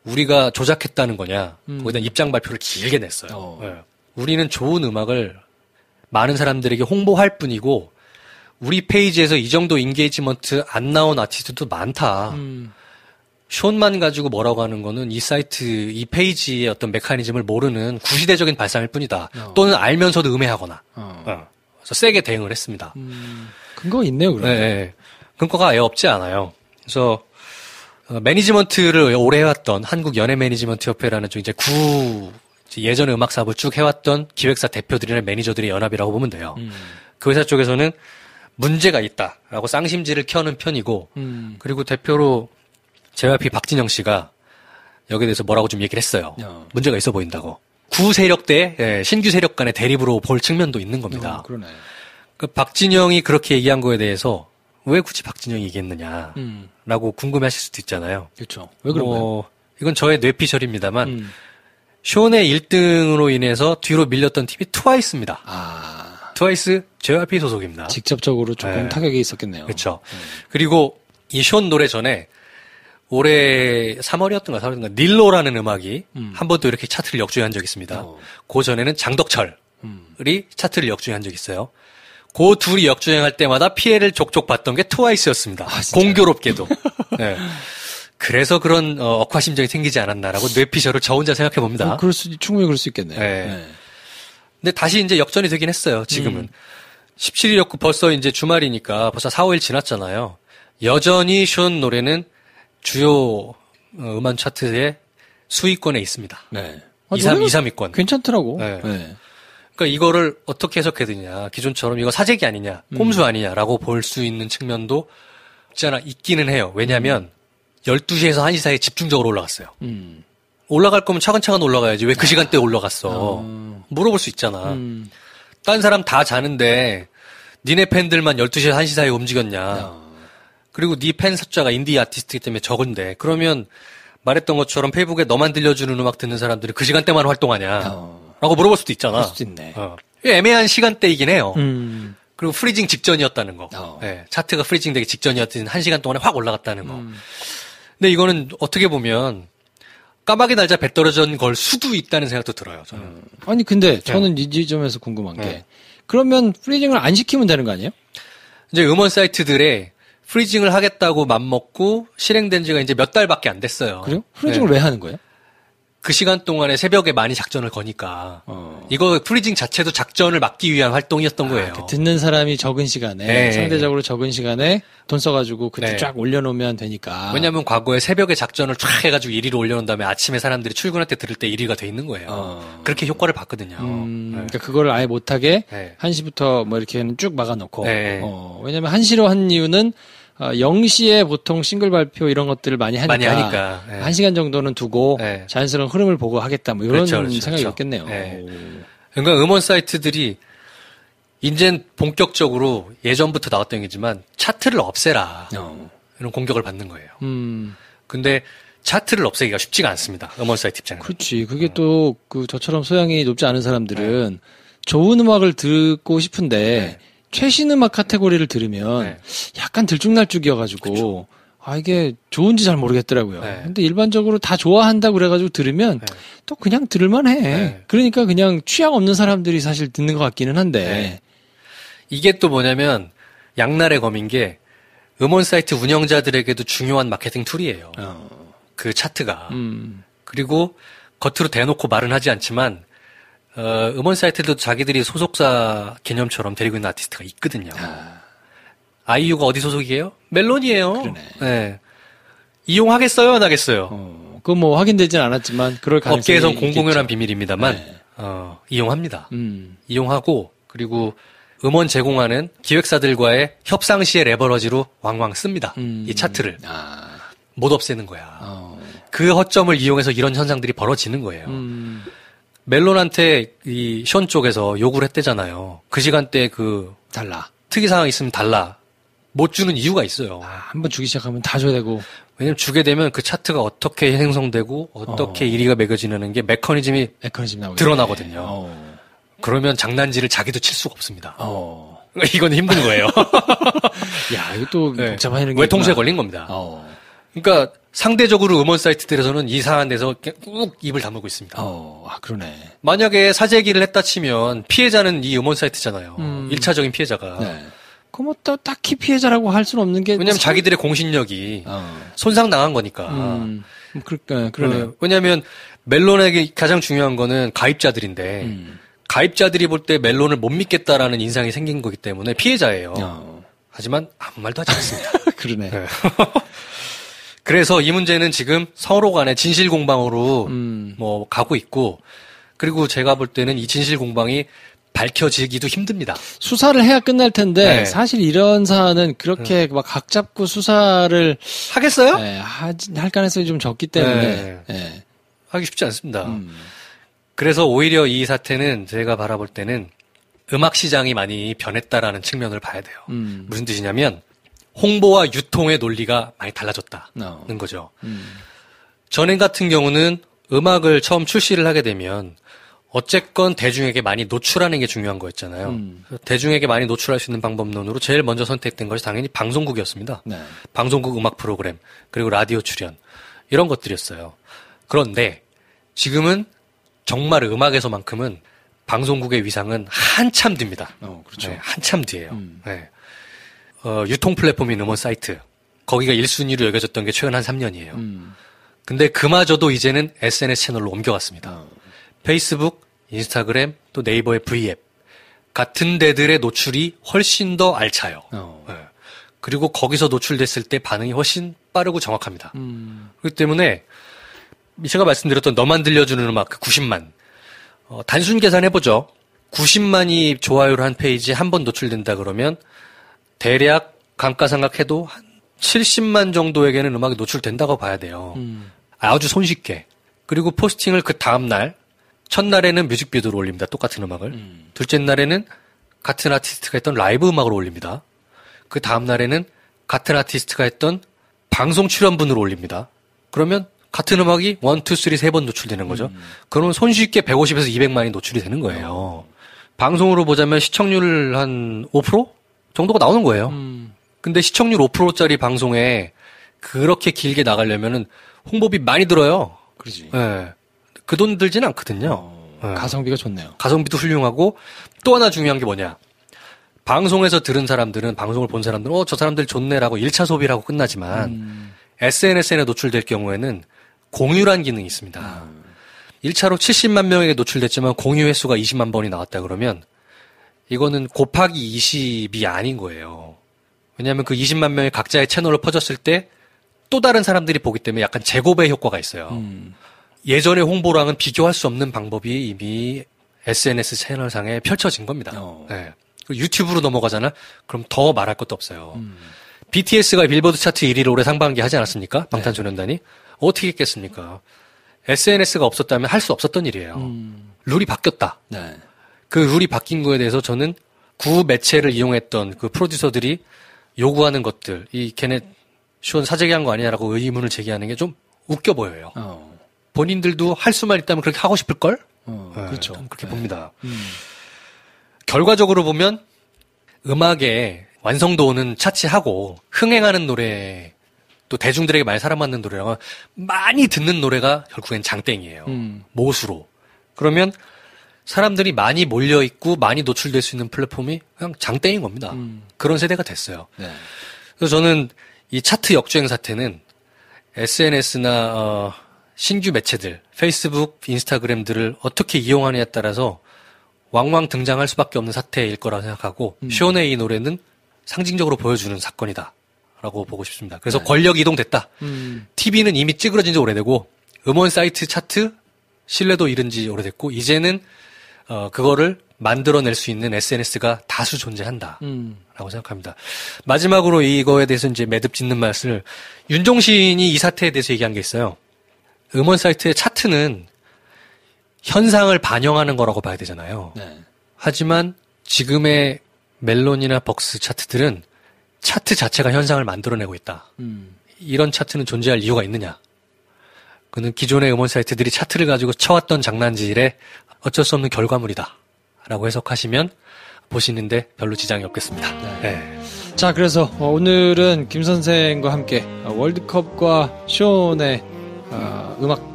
우리가 조작했다는 거냐 거기다 입장 발표를 길게 냈어요. 네. 우리는 좋은 음악을 많은 사람들에게 홍보할 뿐이고 우리 페이지에서 이 정도 인게이지먼트 안 나온 아티스트도 많다. 션만 가지고 뭐라고 하는 거는 이 사이트, 이 페이지의 어떤 메커니즘을 모르는 구시대적인 발상일 뿐이다. 또는 알면서도 음해하거나. 그래서 세게 대응을 했습니다. 근거가 있네요, 그러면. 네. 근거가 아예 없지 않아요. 그래서 매니지먼트를 오래 해왔던 한국 연예 매니지먼트 협회라는 좀 이제 예전에 음악 사업을 쭉 해왔던 기획사 대표들이나 매니저들의 연합이라고 보면 돼요. 그 회사 쪽에서는 문제가 있다라고 쌍심지를 켜는 편이고, 그리고 대표로 JYP 박진영 씨가 여기에 대해서 뭐라고 좀 얘기를 했어요. 문제가 있어 보인다고. 구 세력 대 신규 세력 간의 대립으로 볼 측면도 있는 겁니다. 그러네. 그 박진영이 그렇게 얘기한 거에 대해서 왜 굳이 박진영이 얘기했느냐라고 궁금해하실 수도 있잖아요. 그렇죠. 왜 그런 거예요? 이건 저의 뇌피셜입니다만 션의 1등으로 인해서 뒤로 밀렸던 팀이 트와이스입니다. 트와이스 JYP 소속입니다. 직접적으로 조금 타격이 있었겠네요. 그렇죠. 그리고 이 션 노래 전에 올해 3월이었던가 4월인가 닐로라는 음악이 한 번도 이렇게 차트를 역주행한 적이 있습니다. 그 전에는 장덕철이 차트를 역주행한 적이 있어요. 그 둘이 역주행할 때마다 피해를 족족 봤던 게 트와이스였습니다. 공교롭게도. 네. 그래서 그런 억하심정이 생기지 않았나라고 뇌피셜을 저 혼자 생각해 봅니다. 충분히 그럴 수 있겠네요. 네. 네. 근데 다시 이제 역전이 되긴 했어요. 지금은 17일이었고 벌써 이제 주말이니까 벌써 4, 5일 지났잖아요. 여전히 션 노래는 주요 음원 차트의 수위권에 있습니다. 네. 2, 3위권. 괜찮더라고. 네. 네. 그러니까 이거를 어떻게 해석해야 되냐. 기존처럼 이거 사재기 아니냐, 꼼수 아니냐라고 볼 수 있는 측면도 없지 않아 있기는 해요. 왜냐하면 12시에서 1시 사이에 집중적으로 올라갔어요. 올라갈 거면 차근차근 올라가야지. 왜 그 시간대에 올라갔어? 물어볼 수 있잖아. 딴 사람 다 자는데 니네 팬들만 12시에서 1시 사이에 움직였냐. 그리고 니 팬 숫자가 인디 아티스트이기 때문에 적은데 그러면 말했던 것처럼 페이북에 너만 들려주는 음악 듣는 사람들이 그 시간대만 활동하냐. 라고 물어볼 수도 있잖아. 그럴 수도 있네. 애매한 시간대이긴 해요. 그리고 프리징 직전이었다는 거. 네, 차트가 프리징 되기 직전이었던 1시간 동안에 확 올라갔다는 거. 근데 이거는 어떻게 보면 까마귀 날짜 배 떨어진 걸 수도 있다는 생각도 들어요. 저는. 아니 근데 저는 이 지점에서 궁금한 게 그러면 프리징을 안 시키면 되는 거 아니에요? 이제 음원 사이트들에 프리징을 하겠다고 맘먹고 실행된 지가 이제 몇 달밖에 안 됐어요. 그래요? 프리징을 왜 하는 거예요? 그 시간 동안에 새벽에 많이 작전을 거니까 이거 프리징 자체도 작전을 막기 위한 활동이었던 거예요. 듣는 사람이 적은 시간에 네. 상대적으로 적은 시간에 돈 써가지고 그때 네. 쫙 올려놓으면 되니까. 왜냐하면 과거에 새벽에 작전을 쫙 해가지고 1위로 올려놓은 다음에 아침에 사람들이 출근할 때 들을 때 1위가 돼 있는 거예요. 그렇게 효과를 봤거든요. 그러니까 그거를 아예 못하게 네. 1시부터 뭐 이렇게는 쭉 막아놓고. 네. 왜냐면 1시로 한 이유는 0시에 보통 싱글 발표 이런 것들을 많이 하니까 네. 1시간 정도는 두고 네. 자연스러운 흐름을 보고 하겠다 뭐 이런 그렇죠. 생각이었겠네요. 네. 그러니까 음원 사이트들이 이젠 본격적으로 예전부터 나왔던 얘기지만 차트를 없애라 이런 공격을 받는 거예요. 근데 차트를 없애기가 쉽지가 않습니다. 음원 사이트 입장에서. 그렇지. 그게 또 저처럼 소양이 높지 않은 사람들은 좋은 음악을 듣고 싶은데 최신 음악 카테고리를 들으면 약간 들쭉날쭉이어가지고 그쵸. 이게 좋은지 잘 모르겠더라고요. 근데 일반적으로 다 좋아한다고 그래가지고 들으면 또 그냥 들을만해. 그러니까 그냥 취향 없는 사람들이 사실 듣는 것 같기는 한데 이게 또 뭐냐면 양날의 검인 게 음원 사이트 운영자들에게도 중요한 마케팅 툴이에요. 그 차트가. 그리고 겉으로 대놓고 말은 하지 않지만 음원 사이트도 자기들이 소속사 개념처럼 데리고 있는 아티스트가 있거든요. 아이유가 어디 소속이에요? 멜론이에요. 그러네. 네. 이용하겠어요? 안 하겠어요? 그건 뭐 확인되진 않았지만 그럴 가능성이 업계에선 있겠죠. 공공연한 비밀입니다만 이용합니다. 이용하고 그리고 음원 제공하는 기획사들과의 협상 시의 레버러지로 왕왕 씁니다. 이 차트를. 못 없애는 거야. 그 허점을 이용해서 이런 현상들이 벌어지는 거예요. 멜론한테 이 션 쪽에서 요구를 했대잖아요. 그 시간대에 달라. 특이 상황이 있으면 달라. 못 주는 이유가 있어요. 한번 주기 시작하면 다 줘야 되고. 왜냐면 주게 되면 그 차트가 어떻게 형성되고 어떻게 1위가 매겨지는 게 메커니즘이 드러나거든요. 그러면 장난질을 자기도 칠 수가 없습니다. 이건 힘든 거예요. 야, 이거 또 복잡한 게 외통수에 걸린 겁니다. 그러니까 상대적으로 음원 사이트들에서는 이상한 데서 꾹 입을 다물고 있습니다. 그러네. 만약에 사재기를 했다 치면 피해자는 이 음원 사이트잖아요. 1차적인 피해자가. 네. 그럼 뭐 또 딱히 피해자라고 할 수는 없는 게. 왜냐면 자기들의 공신력이 손상당한 거니까. 그러네요. 왜냐면 멜론에게 가장 중요한 거는 가입자들인데 가입자들이 볼 때 멜론을 못 믿겠다라는 인상이 생긴 거기 때문에 피해자예요. 하지만 아무 말도 하지 않습니다. 그러네. 네. 그래서 이 문제는 지금 서로 간에 진실 공방으로 뭐 가고 있고 그리고 제가 볼 때는 이 진실 공방이 밝혀지기도 힘듭니다. 수사를 해야 끝날 텐데 사실 이런 사안은 그렇게 막 각 잡고 수사를 하겠어요? 할 가능성이 좀 적기 때문에 하기 쉽지 않습니다. 그래서 오히려 이 사태는 제가 바라볼 때는 음악 시장이 많이 변했다라는 측면을 봐야 돼요. 무슨 뜻이냐면 홍보와 유통의 논리가 많이 달라졌다는 거죠. 전엔 같은 경우는 음악을 처음 출시를 하게 되면 어쨌건 대중에게 많이 노출하는 게 중요한 거였잖아요. 대중에게 많이 노출할 수 있는 방법론으로 제일 먼저 선택된 것이 당연히 방송국이었습니다. 방송국 음악 프로그램, 그리고 라디오 출연 이런 것들이었어요. 그런데 지금은 정말 음악에서만큼은 방송국의 위상은 한참 뒤입니다. 그렇죠. 한참 뒤에요. 유통 플랫폼인 음원 사이트 거기가 1순위로 여겨졌던 게 최근 한 3년이에요. 근데 그마저도 이제는 SNS 채널로 옮겨갔습니다. 페이스북, 인스타그램, 또 네이버의 V앱 같은 데들의 노출이 훨씬 더 알차요. 네. 그리고 거기서 노출됐을 때 반응이 훨씬 빠르고 정확합니다. 그렇기 때문에 제가 말씀드렸던 너만 들려주는 음악 90만 단순 계산해보죠. 90만이 좋아요를 한 페이지에 한 번 노출된다 그러면 대략 감가상각해도 한 70만 정도에게는 음악이 노출된다고 봐야 돼요. 아주 손쉽게. 그리고 포스팅을 그 다음날 첫날에는 뮤직비디오를 올립니다. 똑같은 음악을. 둘째 날에는 같은 아티스트가 했던 라이브 음악을 올립니다. 그 다음날에는 같은 아티스트가 했던 방송 출연분을 올립니다. 그러면 같은 음악이 1, 2, 3, 3번 노출되는 거죠. 그러면 손쉽게 150에서 200만이 노출이 되는 거예요. 방송으로 보자면 시청률 한 5% 정도가 나오는 거예요. 근데 시청률 5%짜리 방송에 그렇게 길게 나가려면은 홍보비 많이 들어요. 그렇지. 네. 그 돈 들진 않거든요. 네. 가성비가 좋네요. 가성비도 훌륭하고 또 하나 중요한 게 뭐냐. 방송에서 들은 사람들은 방송을 본 사람들은 저 사람들 좋네라고 1차 소비라고 끝나지만 SNS에 노출될 경우에는 공유란 기능이 있습니다. 1차로 70만 명에게 노출됐지만 공유 횟수가 20만 번이 나왔다 그러면 이거는 곱하기 20이 아닌 거예요. 왜냐하면 그 20만 명이 각자의 채널을 퍼졌을 때 또 다른 사람들이 보기 때문에 약간 재고배 효과가 있어요. 예전의 홍보랑은 비교할 수 없는 방법이 이미 SNS 채널상에 펼쳐진 겁니다. 네. 유튜브로 넘어가잖아? 그럼 더 말할 것도 없어요. BTS가 빌보드 차트 1위를 올해 상반기에 하지 않았습니까? 방탄소년단이. 어떻게 했겠습니까? SNS가 없었다면 할 수 없었던 일이에요. 룰이 바뀌었다. 네. 그 룰이 바뀐 거에 대해서 저는 구 매체를 이용했던 그 프로듀서들이 요구하는 것들, 걔네 쇼는 사재기 한 거 아니냐라고 의문을 제기하는 게 좀 웃겨 보여요. 본인들도 할 수만 있다면 그렇게 하고 싶을걸? 네, 그렇죠. 그렇게 봅니다. 결과적으로 보면 음악에 완성도는 차치하고 흥행하는 노래 또 대중들에게 많이 사랑받는 노래랑 많이 듣는 노래가 결국엔 장땡이에요. 모수로. 그러면 사람들이 많이 몰려있고 많이 노출될 수 있는 플랫폼이 그냥 장땡인 겁니다. 그런 세대가 됐어요. 네. 그래서 저는 이 차트 역주행 사태는 SNS나 신규 매체들, 페이스북, 인스타그램들을 어떻게 이용하느냐에 따라서 왕왕 등장할 수밖에 없는 사태일 거라고 생각하고 쇼네이 노래는 상징적으로 보여주는 사건이다 라고 보고 싶습니다. 그래서 네. 권력 이동됐다. TV는 이미 찌그러진 지 오래되고 음원 사이트 차트 신뢰도 잃은 지 오래됐고 이제는 그거를 만들어낼 수 있는 SNS가 다수 존재한다 라고 생각합니다. 마지막으로 이거에 대해서 이제 매듭 짓는 말씀을 윤종신이 이 사태에 대해서 얘기한 게 있어요. 음원 사이트의 차트는 현상을 반영하는 거라고 봐야 되잖아요. 네. 하지만 지금의 멜론이나 벅스 차트들은 차트 자체가 현상을 만들어내고 있다. 이런 차트는 존재할 이유가 있느냐. 그는 기존의 음원 사이트들이 차트를 가지고 쳐왔던 장난질에 어쩔 수 없는 결과물이다. 라고 해석하시면 보시는데 별로 지장이 없겠습니다. 네. 네. 자, 그래서 오늘은 김 선생과 함께 월드컵과 쇼네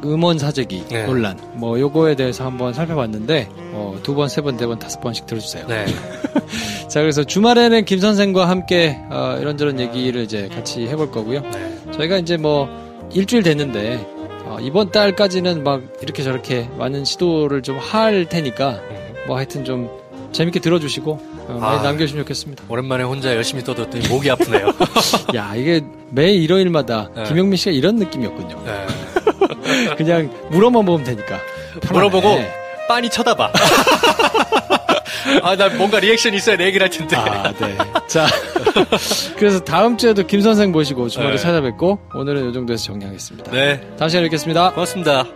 음원 사재기 네. 논란 요거에 대해서 한번 살펴봤는데 2번, 3번, 4번, 5번씩 들어주세요. 네. 자, 그래서 주말에는 김 선생과 함께 이런저런 얘기를 이제 같이 해볼 거고요. 네. 저희가 이제 일주일 됐는데 이번 달까지는 막 이렇게 저렇게 많은 시도를 좀 할 테니까 하여튼 좀 재밌게 들어주시고 많이 남겨주시면 좋겠습니다. 오랜만에 혼자 열심히 떠들었더니 목이 아프네요. 야, 이게 매 일요일마다 네. 김영민 씨가 이런 느낌이었군요. 네. 그냥 물어만 보면 되니까. 물어보고 빤히 쳐다봐. 나 뭔가 리액션이 있어야 내 얘기를 할 텐데. 네. 자, 그래서 다음 주에도 김 선생 모시고 주말에 네. 찾아뵙고 오늘은 이 정도에서 정리하겠습니다. 네. 다음 시간에 뵙겠습니다. 고맙습니다.